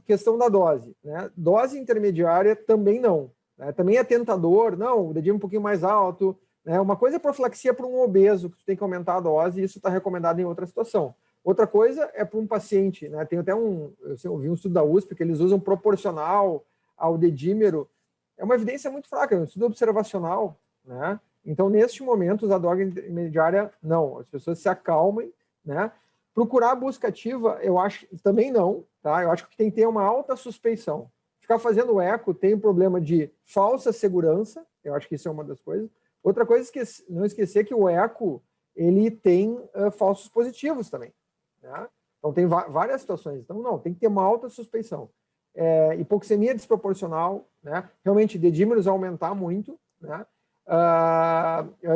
Questão da dose, né? Dose intermediária também não. Né? Também é tentador, não, o dedinho um pouquinho mais alto. Né? Uma coisa é profilaxia para um obeso, que tu tem que aumentar a dose, e isso está recomendado em outra situação. Outra coisa é para um paciente, né? Tem até eu vi um estudo da USP que eles usam proporcional ao dedímero. É uma evidência muito fraca, é um estudo observacional, né? Então, neste momento, usar droga intermediária, não. As pessoas se acalmem, né? Procurar a busca ativa, eu acho, também não, tá? Eu acho que tem que ter uma alta suspeição. Ficar fazendo eco tem um problema de falsa segurança, eu acho que isso é uma das coisas. Outra coisa é não esquecer que o eco, ele tem falsos positivos também, né? Então, tem várias situações. Então, não, tem que ter uma alta suspeição. Hipoxemia desproporcional, né? Realmente, dedímeros aumentar muito, né?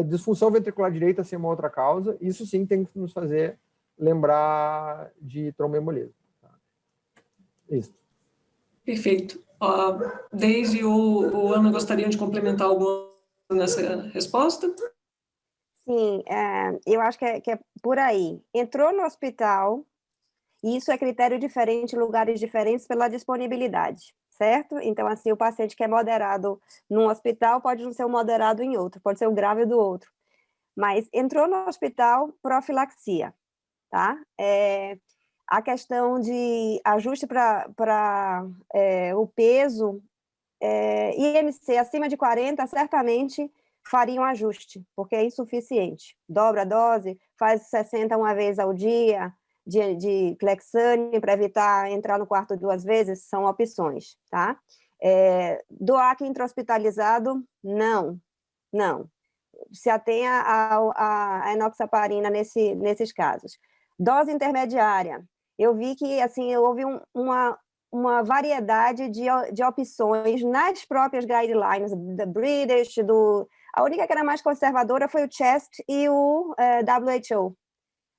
Disfunção ventricular direita sem uma outra causa, isso sim tem que nos fazer lembrar de tromboembolismo. Tá? Isso. Perfeito. Deise ou Ana gostariam de complementar algo nessa resposta? Sim, eu acho que é por aí. Entrou no hospital, e isso é critério diferente em lugares diferentes pela disponibilidade, certo? Então, assim, o paciente que é moderado num hospital pode não ser o moderado em outro, pode ser o grave do outro. Mas entrou no hospital, profilaxia, tá? A questão de ajuste para o peso, IMC acima de 40, certamente faria um ajuste, porque é insuficiente. Dobra a dose, faz 60 uma vez ao dia, de Clexane para evitar entrar no quarto 2 vezes, são opções, tá? DOAC intra-hospitalizado, não. Se atenha a enoxaparina nesses casos. Dose intermediária, eu vi que, assim, houve uma variedade de opções nas próprias guidelines, da British, a única que era mais conservadora foi o CHEST e o WHO,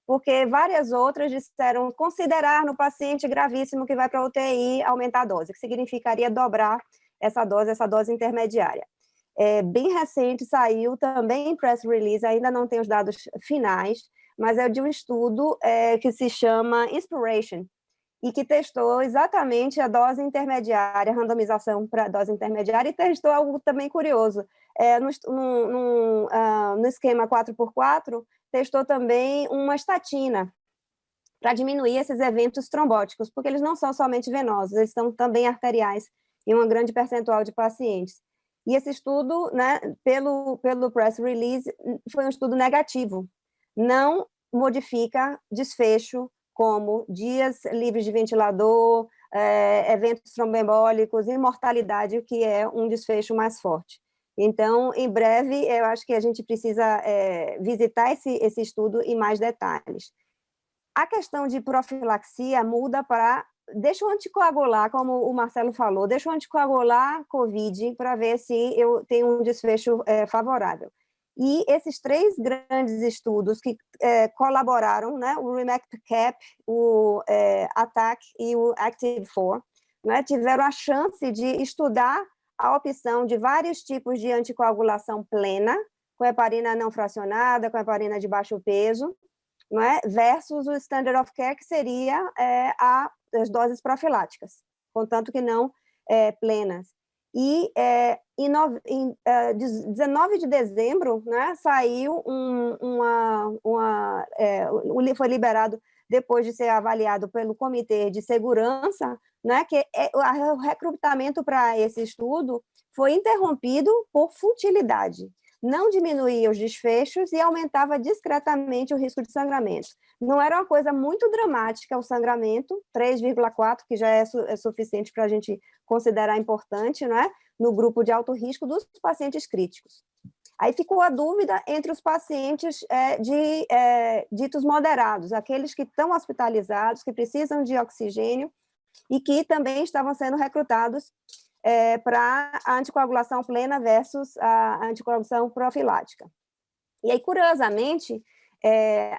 porque várias outras disseram considerar no paciente gravíssimo que vai para a UTI aumentar a dose, que significaria dobrar essa dose intermediária. Bem recente saiu também em press release, ainda não tem os dados finais, mas é de um estudo que se chama Inspiration, e que testou exatamente a dose intermediária, a randomização para a dose intermediária, e testou algo também curioso. No esquema 4x4, testou também uma estatina, para diminuir esses eventos trombóticos, porque eles não são somente venosos, eles são também arteriais, em um grande percentual de pacientes. E esse estudo, né, pelo press release, foi um estudo negativo. Não modifica desfecho como dias livres de ventilador, eventos tromboembólicos e mortalidade, o que é um desfecho mais forte. Então, em breve, eu acho que a gente precisa visitar esse estudo em mais detalhes. A questão de profilaxia muda para... Deixa eu anticoagular, como o Marcelo falou, deixa eu anticoagular COVID para ver se eu tenho um desfecho favorável. E esses 3 grandes estudos que colaboraram, né, o REMAP-CAP, o ATTACK e o ACTIVE-4, né, tiveram a chance de estudar a opção de vários tipos de anticoagulação plena, com heparina não fracionada, com heparina de baixo peso, não é? Versus o standard of care, que seria as doses profiláticas, contanto que não plenas. E em 19 de dezembro, né, saiu foi liberado, depois de ser avaliado pelo Comitê de Segurança, né, que o recrutamento para esse estudo foi interrompido por futilidade. Não diminuía os desfechos e aumentava discretamente o risco de sangramento. Não era uma coisa muito dramática o sangramento, 3,4, que já é suficiente para a gente considerar importante, não é? No grupo de alto risco dos pacientes críticos. Aí ficou a dúvida entre os pacientes ditos moderados, aqueles que estão hospitalizados, que precisam de oxigênio e que também estavam sendo recrutados para a anticoagulação plena versus a anticoagulação profilática. E aí, curiosamente,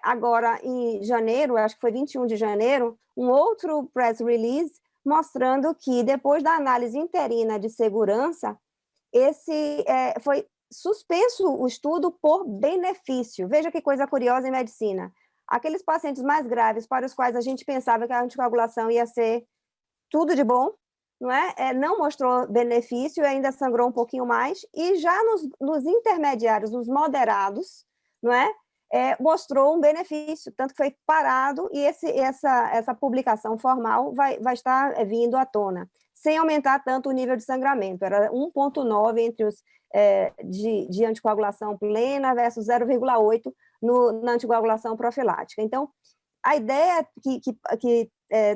agora em janeiro, acho que foi 21 de janeiro, um outro press release mostrando que, depois da análise interina de segurança, foi suspenso o estudo por benefício. Veja que coisa curiosa em medicina. Aqueles pacientes mais graves para os quais a gente pensava que a anticoagulação ia ser tudo de bom, não mostrou benefício, ainda sangrou um pouquinho mais, e já nos intermediários, nos moderados, mostrou um benefício, tanto que foi parado, e essa publicação formal vai estar vindo à tona, sem aumentar tanto o nível de sangramento. Era 1,9 entre os de anticoagulação plena versus 0,8 na anticoagulação profilática. Então, a ideia que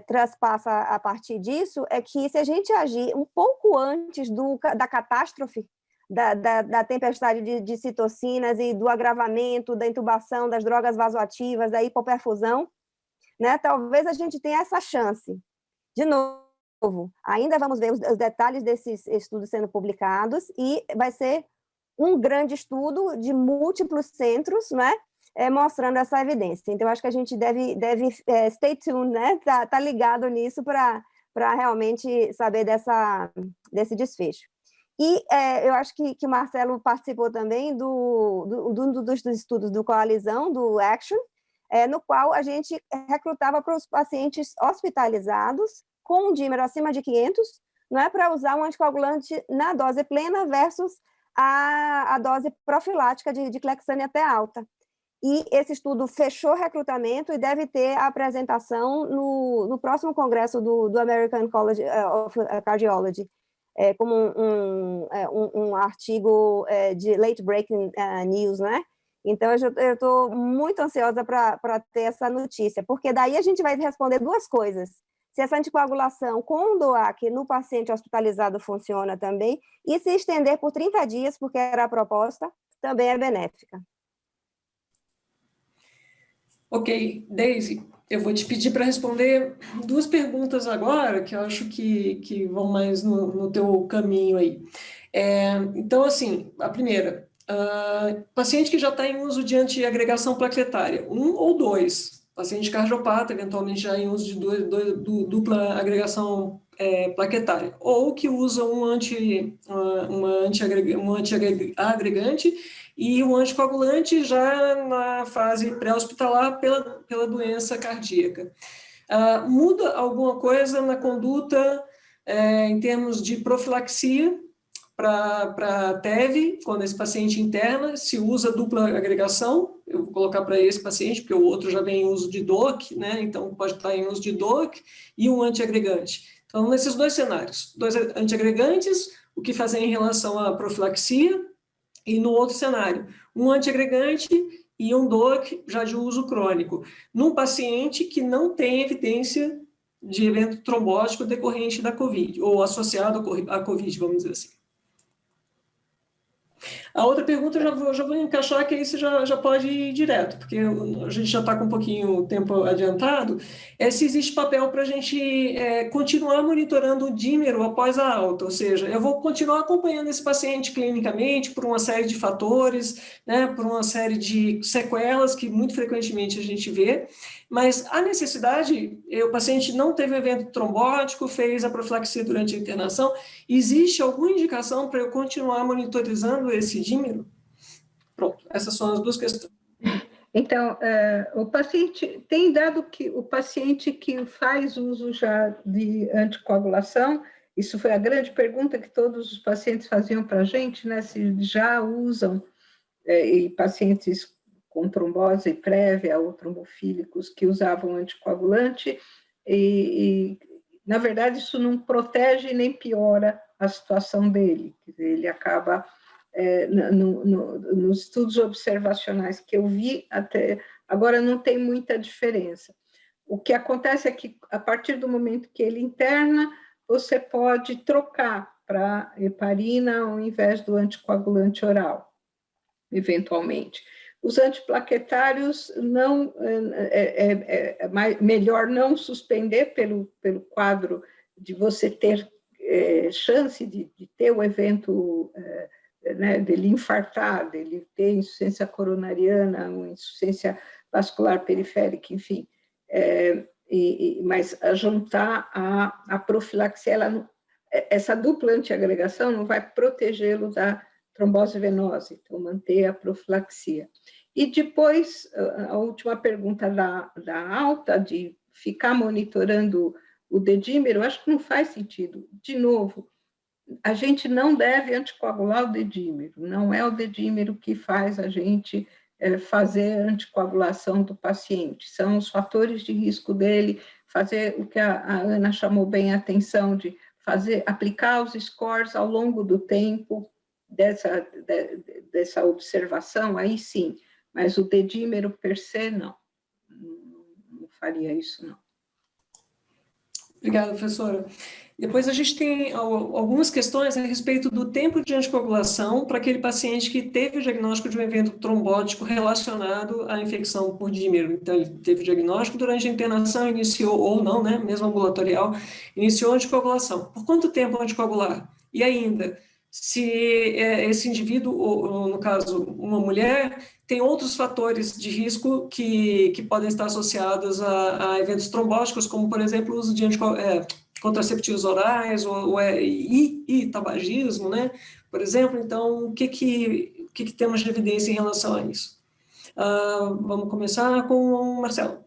traspassa a partir disso é que, se a gente agir um pouco antes da catástrofe, da tempestade de citocinas e do agravamento, da intubação, das drogas vasoativas, da hipoperfusão, né, talvez a gente tenha essa chance. De novo, ainda vamos ver os detalhes desses estudos sendo publicados, e vai ser um grande estudo de múltiplos centros, né, mostrando essa evidência. Então, acho que a gente deve stay tuned, né? Tá ligado nisso para para realmente saber desse desfecho. E eu acho que o Marcelo participou também dos estudos do Coalizão, do Action, no qual a gente recrutava para os pacientes hospitalizados com um dímero acima de 500, não é, para usar um anticoagulante na dose plena versus a dose profilática de Clexane até alta. E esse estudo fechou recrutamento e deve ter a apresentação no próximo congresso do American College of Cardiology, como um artigo de late breaking news, né? Então, eu estou muito ansiosa para ter essa notícia, porque daí a gente vai responder duas coisas. Se essa anticoagulação com o DOAC no paciente hospitalizado funciona também, e se estender por 30 dias, porque era a proposta, também é benéfica. Ok, Daisy, eu vou te pedir para responder duas perguntas agora, que eu acho que vão mais no teu caminho aí. Então, assim, a primeira, paciente que já está em uso de antiagregação plaquetária, 1 ou 2, paciente cardiopata, eventualmente já em uso de dupla agregação plaquetária, ou que usa um antiagregante e um anticoagulante já na fase pré-hospitalar pela doença cardíaca. Muda alguma coisa na conduta em termos de profilaxia para TEV, quando esse paciente interna, se usa dupla agregação, eu vou colocar para esse paciente, porque o outro já vem em uso de DOAC, né? Então pode estar em uso de DOAC e um antiagregante. Então, nesses dois cenários, 2 antiagregantes, o que fazer em relação à profilaxia, e no outro cenário, um antiagregante e um DOAC já de uso crônico, num paciente que não tem evidência de evento trombótico decorrente da COVID, ou associado à COVID, vamos dizer assim. A outra pergunta eu já vou encaixar, que aí você já pode ir direto, porque a gente já está com um pouquinho o tempo adiantado, se existe papel para a gente continuar monitorando o dímero após a alta, ou seja, eu vou continuar acompanhando esse paciente clinicamente por uma série de fatores, né, por uma série de sequelas que muito frequentemente a gente vê, mas a necessidade, o paciente não teve evento trombótico, fez a profilaxia durante a internação, existe alguma indicação para eu continuar monitorizando esse dímero? Pronto, essas são as duas questões. Então, o paciente, tem dado que o paciente que faz uso já de anticoagulação, isso foi a grande pergunta que todos os pacientes faziam para a gente, né, se já usam, e pacientes com trombose prévia ou trombofílicos que usavam anticoagulante, e na verdade isso não protege nem piora a situação dele, ele acaba, nos estudos observacionais que eu vi até agora não tem muita diferença. O que acontece é que a partir do momento que ele interna, você pode trocar para heparina ao invés do anticoagulante oral, eventualmente. Os antiplaquetários, não, melhor não suspender pelo quadro de você ter chance de ter o evento, né, dele infartar, dele ter insuficiência coronariana, ou insuficiência vascular periférica, enfim. Mas juntar a profilaxia, essa dupla antiagregação não vai protegê-lo da trombose venosa, então manter a profilaxia. E depois, a última pergunta da alta, de ficar monitorando o dedímero, acho que não faz sentido. De novo, a gente não deve anticoagular o dedímero, não é o dedímero que faz a gente fazer anticoagulação do paciente, são os fatores de risco dele, fazer o que a Ana chamou bem a atenção, de aplicar os scores ao longo do tempo, dessa observação, aí sim, mas o dedímero per se, não faria isso, não. Obrigada, professora. Depois a gente tem algumas questões a respeito do tempo de anticoagulação para aquele paciente que teve o diagnóstico de um evento trombótico relacionado à infecção por dímero. Então, ele teve o diagnóstico durante a internação, iniciou, ou não, né, mesmo ambulatorial, iniciou a anticoagulação. Por quanto tempo anticoagular? E ainda, se esse indivíduo, ou no caso, uma mulher, tem outros fatores de risco que podem estar associados a eventos trombóticos, como, por exemplo, o uso de contraceptivos orais e tabagismo, né? Por exemplo, então, o que temos de evidência em relação a isso? Vamos começar com o Marcelo.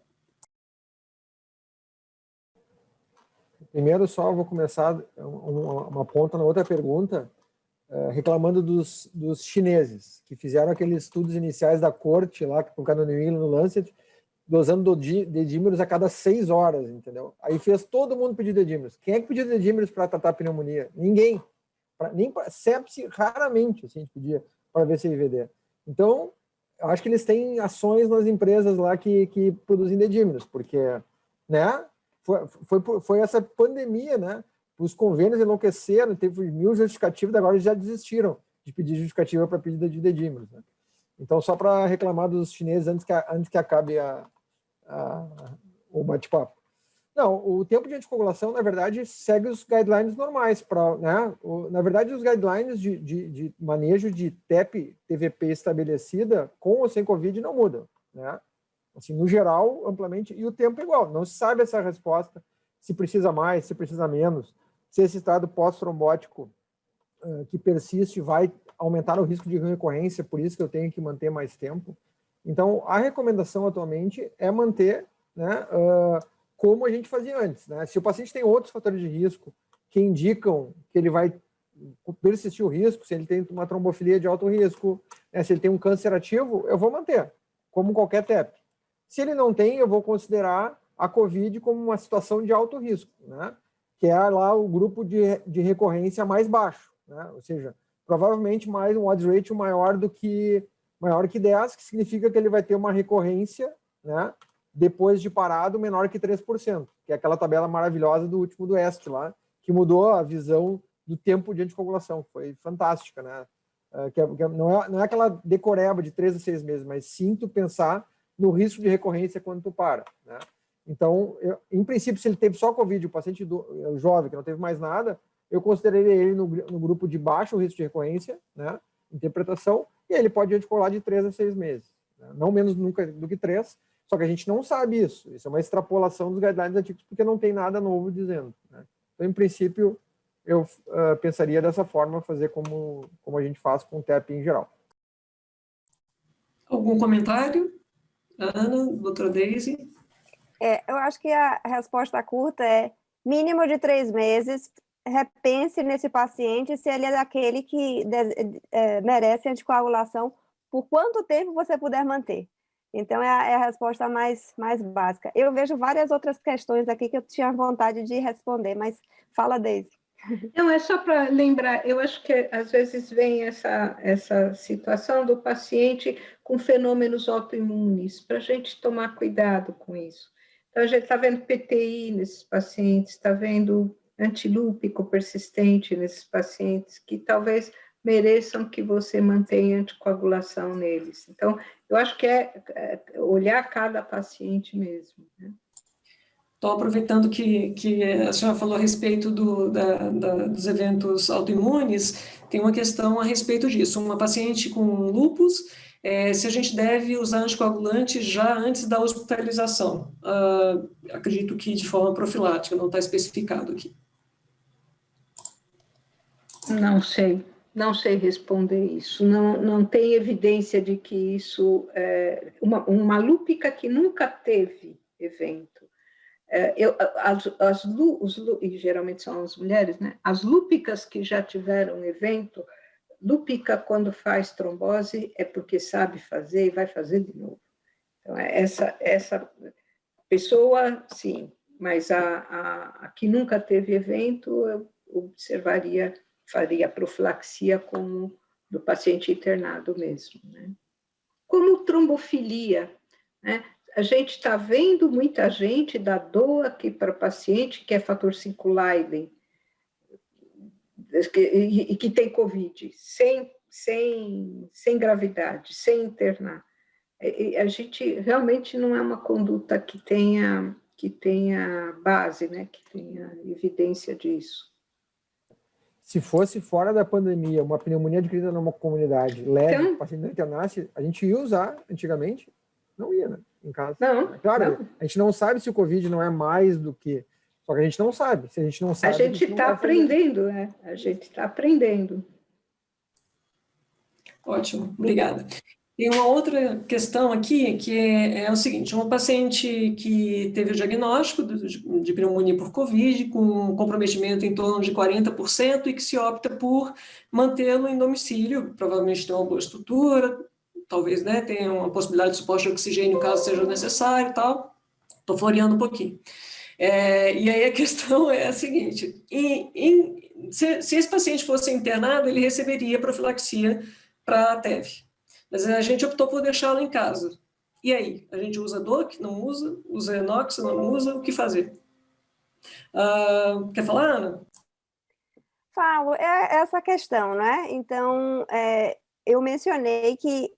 Primeiro, só vou começar uma ponta na outra pergunta, reclamando dos chineses, que fizeram aqueles estudos iniciais da corte, lá, com o New England no Lancet, dosando dedímeros a cada 6 horas, entendeu? Aí fez todo mundo pedir dedímeros. Quem é que pediu dedímeros para tratar pneumonia? Ninguém. Nem para sepse, raramente assim, a gente pedia para ver CVD. Então, eu acho que eles têm ações nas empresas lá que produzem dedímeros, porque, né, foi essa pandemia, né? Os convênios enlouqueceram, teve 1000 justificativas, agora eles já desistiram de pedir justificativa para pedida de dedímeros, né? Então, só para reclamar dos chineses antes que acabe o bate-papo. Não, o tempo de anticoagulação, na verdade, segue os guidelines normais. Né? Na verdade, os guidelines de manejo de TEP, TVP estabelecida, com ou sem Covid, não mudam, né? Assim, no geral, amplamente, e o tempo é igual. Não se sabe essa resposta, se precisa mais, se precisa menos, se esse estado pós-trombótico que persiste vai aumentar o risco de recorrência, por isso que eu tenho que manter mais tempo. Então, a recomendação atualmente é manter, né, como a gente fazia antes, né? Se o paciente tem outros fatores de risco que indicam que ele vai persistir o risco, se ele tem uma trombofilia de alto risco, né, se ele tem um câncer ativo, eu vou manter, como qualquer TEP. Se ele não tem, eu vou considerar a COVID como uma situação de alto risco, né? Que é lá o grupo de recorrência mais baixo, né? Ou seja, provavelmente mais um odds ratio maior que 10, que significa que ele vai ter uma recorrência, né, depois de parado menor que 3%, que é aquela tabela maravilhosa do último do ESC lá, que mudou a visão do tempo de anticoagulação. Foi fantástica, né? Não é aquela decoreba de 3 a 6 meses, mas sim tu pensar no risco de recorrência quando tu para, né? Então, em princípio, se ele teve só Covid, o paciente jovem, que não teve mais nada, eu consideraria ele no grupo de baixo risco de recorrência, né? Interpretação, e ele pode anticoagular de 3 a 6 meses, né? Não menos nunca do que 3, só que a gente não sabe isso. Isso é uma extrapolação dos guidelines antigos, porque não tem nada novo dizendo, né? Então, em princípio, eu pensaria dessa forma, fazer como a gente faz com o TEP em geral. Algum comentário? Ana, doutora Daisy? Eu acho que a resposta curta é mínimo de 3 meses. Repense nesse paciente se ele é daquele que merece anticoagulação por quanto tempo você puder manter. Então, é a resposta mais básica. Eu vejo várias outras questões aqui que eu tinha vontade de responder, mas fala, Daisy. Não, é só para lembrar, eu acho que às vezes vem essa situação do paciente com fenômenos autoimunes, para a gente tomar cuidado com isso. Então, a gente está vendo PTI nesses pacientes, está vendo antilúpico persistente nesses pacientes, que talvez mereçam que você mantenha anticoagulação neles. Então, eu acho que é olhar cada paciente mesmo, né? Estou aproveitando que a senhora falou a respeito dos eventos autoimunes, tem uma questão a respeito disso. Uma paciente com lúpus, se a gente deve usar anticoagulante já antes da hospitalização. Acredito que de forma profilática, não está especificado aqui. Não sei responder isso. Não tem evidência de que isso... uma lúpica que nunca teve evento. E geralmente são as mulheres, né? As lúpicas que já tiveram evento, lúpica quando faz trombose é porque sabe fazer e vai fazer de novo. Então, essa pessoa, sim, mas a que nunca teve evento, eu observaria, faria profilaxia como do paciente internado mesmo, né? Como trombofilia, né? A gente está vendo muita gente dar DOA aqui para paciente que é fator 5 Leiden e que tem Covid, sem gravidade, sem internar. A gente realmente não é uma conduta que tenha base, né? Que tenha evidência disso. Se fosse fora da pandemia, uma pneumonia adquirida numa comunidade leve, então, o paciente não internasse, a gente ia usar antigamente, não ia, né? Em casa. Não, claro, não. A gente não sabe se o Covid não é mais do que... Só que a gente não sabe. Se a gente não sabe, a gente está aprendendo, né? A gente está aprendendo. Ótimo, obrigada. Tem uma outra questão aqui, que é o seguinte, uma paciente que teve o diagnóstico de pneumonia por Covid, com comprometimento em torno de 40%, e que se opta por mantê-lo em domicílio, provavelmente tem uma boa estrutura, talvez, né, tenha uma possibilidade de suporte de oxigênio caso seja necessário e tal. Estou floreando um pouquinho. E aí a questão é a seguinte, se esse paciente fosse internado, ele receberia profilaxia para a TEV. Mas a gente optou por deixá-lo em casa. E aí? A gente usa DOC? Não usa? Usa Enox? Não usa? O que fazer? Quer falar, Ana? Falo, é essa questão, né? Então, eu mencionei que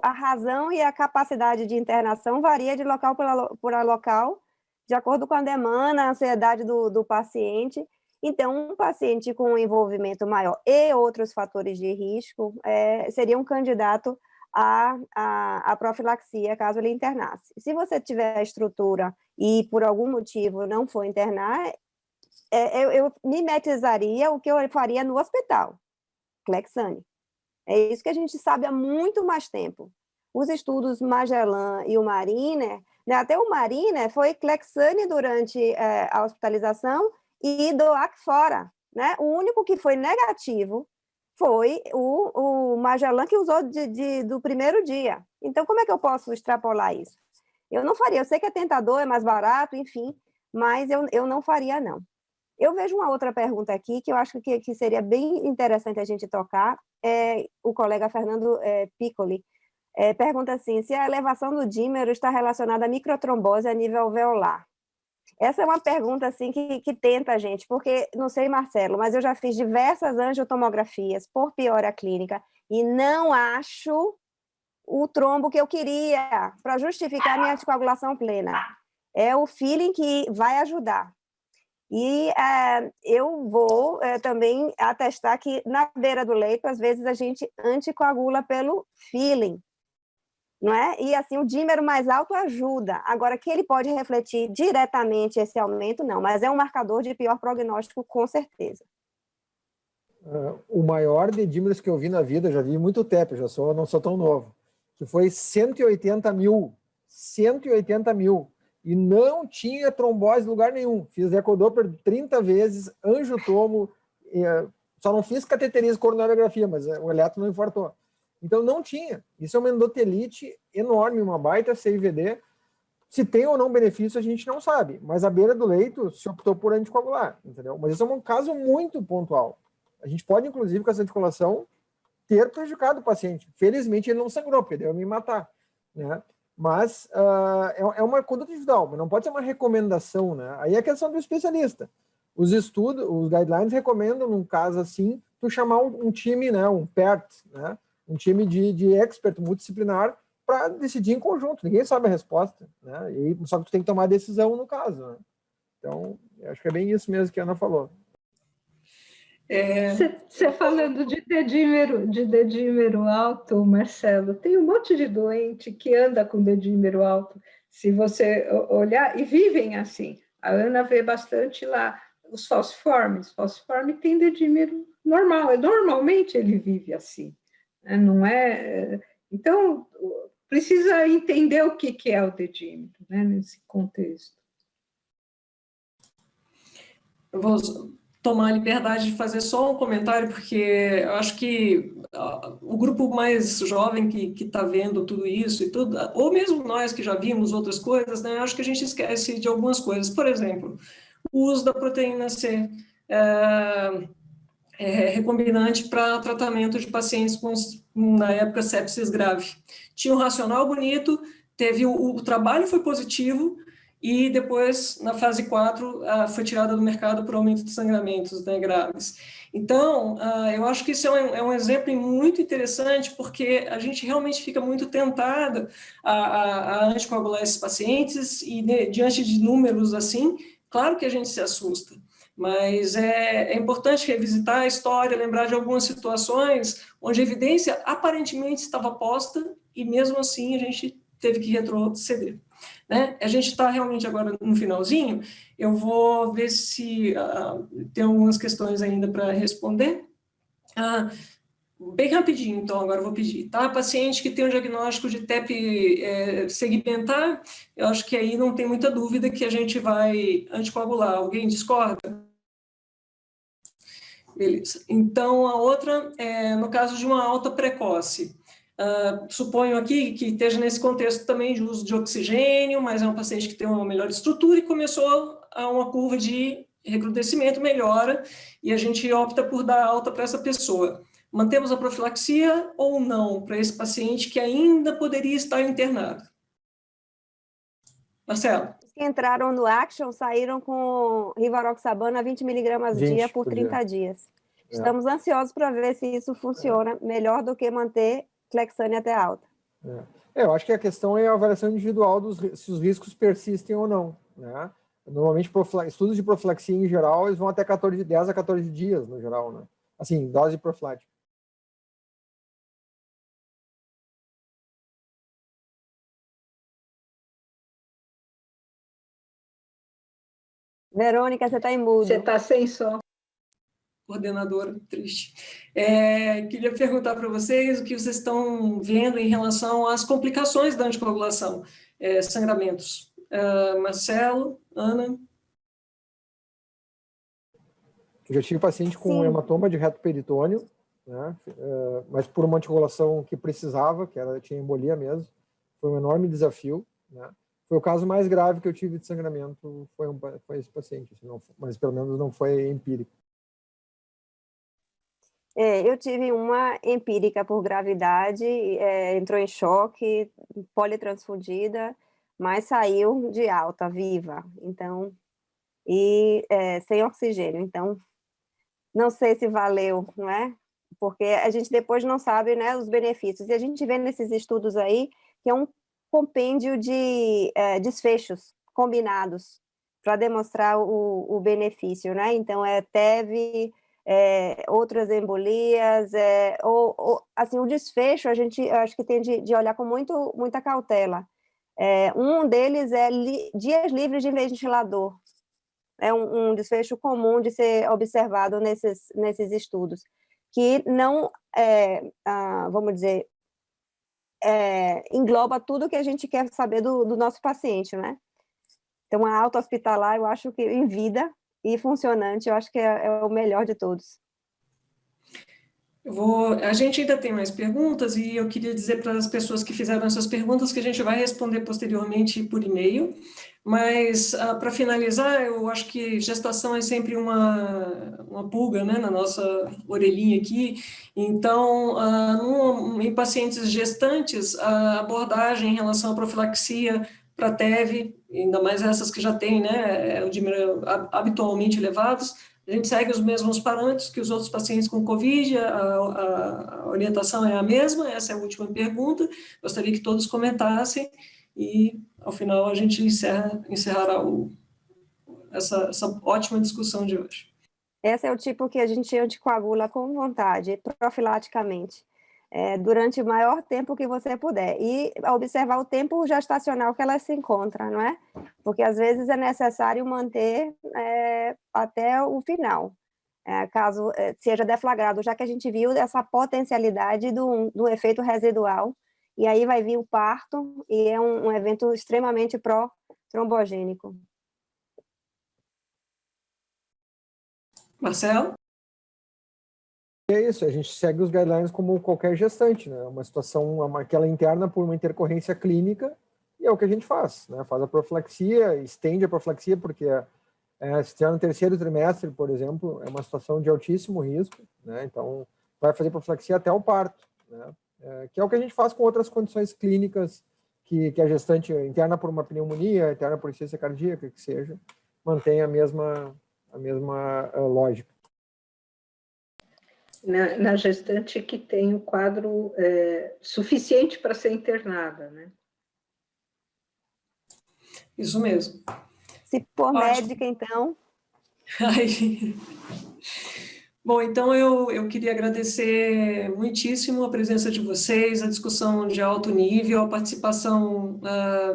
a razão e a capacidade de internação varia de local para local, de acordo com a demanda, a ansiedade do paciente. Então, um paciente com um envolvimento maior e outros fatores de risco seria um candidato à profilaxia, caso ele internasse. Se você tiver a estrutura e, por algum motivo, não for internar, eu mimetizaria o que eu faria no hospital, Clexane. É isso que a gente sabe há muito mais tempo. Os estudos Magellan e o Mariner, né, até o Mariner foi Clexane durante a hospitalização e DOAC fora, né? O único que foi negativo foi o Magellan, que usou do primeiro dia. Então, como é que eu posso extrapolar isso? Eu não faria, eu sei que é tentador, é mais barato, enfim, mas eu não faria, não. Eu vejo uma outra pergunta aqui, que eu acho que seria bem interessante a gente tocar, o colega Fernando Piccoli pergunta assim, se a elevação do dímero está relacionada à microtrombose a nível alveolar. Essa é uma pergunta assim, que tenta a gente, porque, não sei, Marcelo, mas eu já fiz diversas angiotomografias por piora clínica e não acho o trombo que eu queria para justificar a minha anticoagulação plena. É o feeling que vai ajudar. E eu vou também atestar que na beira do leito, às vezes a gente anticoagula pelo feeling, não é? E assim, o dímero mais alto ajuda. Agora, que ele pode refletir diretamente esse aumento, não, mas é um marcador de pior prognóstico, com certeza. O maior de dímeros que eu vi na vida, já vi muito tempo, não sou tão novo, que foi 180 mil. 180 mil. E não tinha trombose em lugar nenhum. Fiz ecodoppler 30 vezes, angiotomo, só não fiz cateterismo, coronariografia, mas o eletro não infartou. Então não tinha. Isso é uma endotelite enorme, uma baita CIVD. Se tem ou não benefício, a gente não sabe. Mas à beira do leito, se optou por anticoagular, entendeu? Mas isso é um caso muito pontual. A gente pode, inclusive, com essa anticoagulação, ter prejudicado o paciente. Felizmente, ele não sangrou, porque deu me matar, né? Mas é uma conduta individual, mas não pode ser uma recomendação, né? Aí é a questão do especialista. Os estudos, os guidelines recomendam, num caso assim, tu chamar um time, né, um PERT, né, um time de expert multidisciplinar para decidir em conjunto. Ninguém sabe a resposta, né? Só que tu tem que tomar a decisão no caso, né? Então, acho que é bem isso mesmo que a Ana falou. Você falando de dedímero alto, Marcelo, tem um monte de doente que anda com dedímero alto, se você olhar, e vivem assim. A Ana vê bastante lá os falciformes. Falciforme tem dedímero normal, normalmente ele vive assim, né? Não é? Então, precisa entender o que é o dedímero, né, nesse contexto. Eu vou tomar a liberdade de fazer só um comentário, porque eu acho que o grupo mais jovem que está vendo tudo isso e tudo, ou mesmo nós que já vimos outras coisas, né, acho que a gente esquece de algumas coisas. Por exemplo, o uso da proteína C recombinante para tratamento de pacientes com, na época, sepsis grave. Tinha um racional bonito, o trabalho foi positivo, e depois, na fase 4, foi tirada do mercado por aumento de sangramentos, né, graves. Então, eu acho que isso é um exemplo muito interessante, porque a gente realmente fica muito tentada a anticoagular esses pacientes, e diante de números assim, claro que a gente se assusta, mas é importante revisitar a história, lembrar de algumas situações onde a evidência aparentemente estava posta, e mesmo assim a gente teve que retroceder. né? A gente está realmente agora no finalzinho, eu vou ver se tem algumas questões ainda para responder. Bem rapidinho, então, agora eu vou pedir, tá? Paciente que tem um diagnóstico de TEP segmentar, eu acho que aí não tem muita dúvida que a gente vai anticoagular. Alguém discorda? Beleza. Então, a outra, no caso de uma alta precoce, suponho aqui que esteja nesse contexto também de uso de oxigênio, mas é um paciente que tem uma melhor estrutura e começou a uma curva de recrudescimento, melhora, e a gente opta por dar alta para essa pessoa. Mantemos a profilaxia ou não para esse paciente que ainda poderia estar internado? Marcelo? Os que entraram no Action saíram com rivaroxabana 20 miligramas dia por 30 dias. Estamos ansiosos para ver se isso funciona melhor do que manter Clexane até alta. Eu acho que a questão é a avaliação individual se os riscos persistem ou não, né? Normalmente, estudos de profilaxia em geral, eles vão até 10 a 14 dias, no geral, né? Assim, dose profilática. Verônica, você está em mudo. Você está sem som. Coordenadora, triste. Queria perguntar para vocês o que vocês estão vendo em relação às complicações da anticoagulação, sangramentos. Marcelo, Ana? Eu já tive paciente com hematoma de reto peritônio, né? Mas por uma anticoagulação que precisava, tinha embolia mesmo. Foi um enorme desafio, né? Foi o caso mais grave que eu tive de sangramento, foi esse paciente, mas pelo menos não foi empírico. Eu tive uma empírica por gravidade, entrou em choque, politransfundida, mas saiu de alta, viva, então, sem oxigênio. Então, não sei se valeu, não é? Porque a gente depois não sabe, né, os benefícios. E a gente vê nesses estudos aí que é um compêndio de desfechos combinados para demonstrar o benefício, né? Então, TEV, outras embolias, assim, o desfecho a gente acho que tem de olhar com muita cautela. Um deles é dias livres de ventilador. É um desfecho comum de ser observado nesses estudos, que não, vamos dizer, engloba tudo que a gente quer saber do nosso paciente, né? Então, a alta hospitalar, eu acho que em vida e funcionante, eu acho que é o melhor de todos. A gente ainda tem mais perguntas e eu queria dizer para as pessoas que fizeram essas perguntas que a gente vai responder posteriormente por e-mail, mas para finalizar, eu acho que gestação é sempre uma pulga, né, na nossa orelhinha aqui, então em pacientes gestantes, a abordagem em relação à profilaxia para TEV, ainda mais essas que já têm, né, o dímero habitualmente elevados, a gente segue os mesmos parâmetros que os outros pacientes com Covid, a orientação é a mesma, essa é a última pergunta, gostaria que todos comentassem e, ao final, a gente encerrará essa ótima discussão de hoje. Esse é o tipo que a gente anticoagula com vontade, profilaticamente, durante o maior tempo que você puder, e observar o tempo gestacional que ela se encontra, não é? Porque às vezes é necessário manter até o final, caso seja deflagrado, já que a gente viu essa potencialidade do efeito residual, e aí vai vir o parto, e é um evento extremamente pró-trombogênico. Marcelo? É isso, a gente segue os guidelines como qualquer gestante, né? Uma situação, aquela interna por uma intercorrência clínica, e é o que a gente faz, né? Faz a profilaxia, estende a profilaxia, porque se estiver no terceiro trimestre, por exemplo, é uma situação de altíssimo risco, né? Então, vai fazer profilaxia até o parto, né? Que é o que a gente faz com outras condições clínicas que a gestante interna por uma pneumonia, interna por insuficiência cardíaca, que seja, mantém a mesma lógica. Na gestante que tem o quadro suficiente para ser internada, né? Isso mesmo. Se for médica, então... Bom, então eu queria agradecer muitíssimo a presença de vocês, a discussão de alto nível, a participação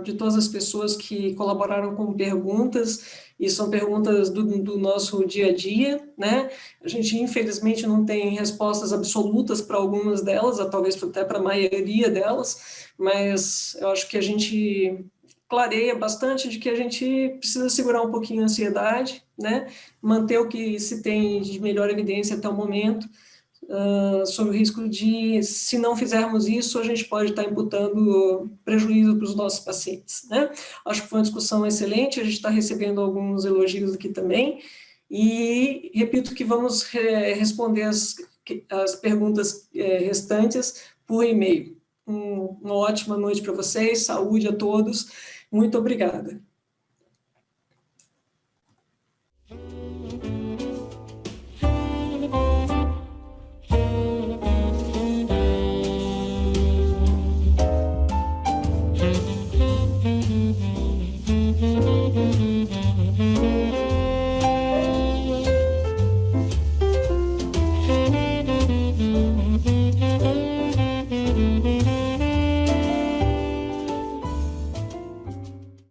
de todas as pessoas que colaboraram com perguntas, e são perguntas do nosso dia a dia, né? A gente, infelizmente, não tem respostas absolutas para algumas delas, talvez até para a maioria delas, mas eu acho que a gente clareia bastante de que a gente precisa segurar um pouquinho a ansiedade, né? Manter o que se tem de melhor evidência até o momento, sobre o risco de, se não fizermos isso, a gente pode estar imputando prejuízo para os nossos pacientes, né? Acho que foi uma discussão excelente, a gente está recebendo alguns elogios aqui também, e repito que vamos responder as perguntas restantes por e-mail. Uma ótima noite para vocês, saúde a todos, muito obrigada.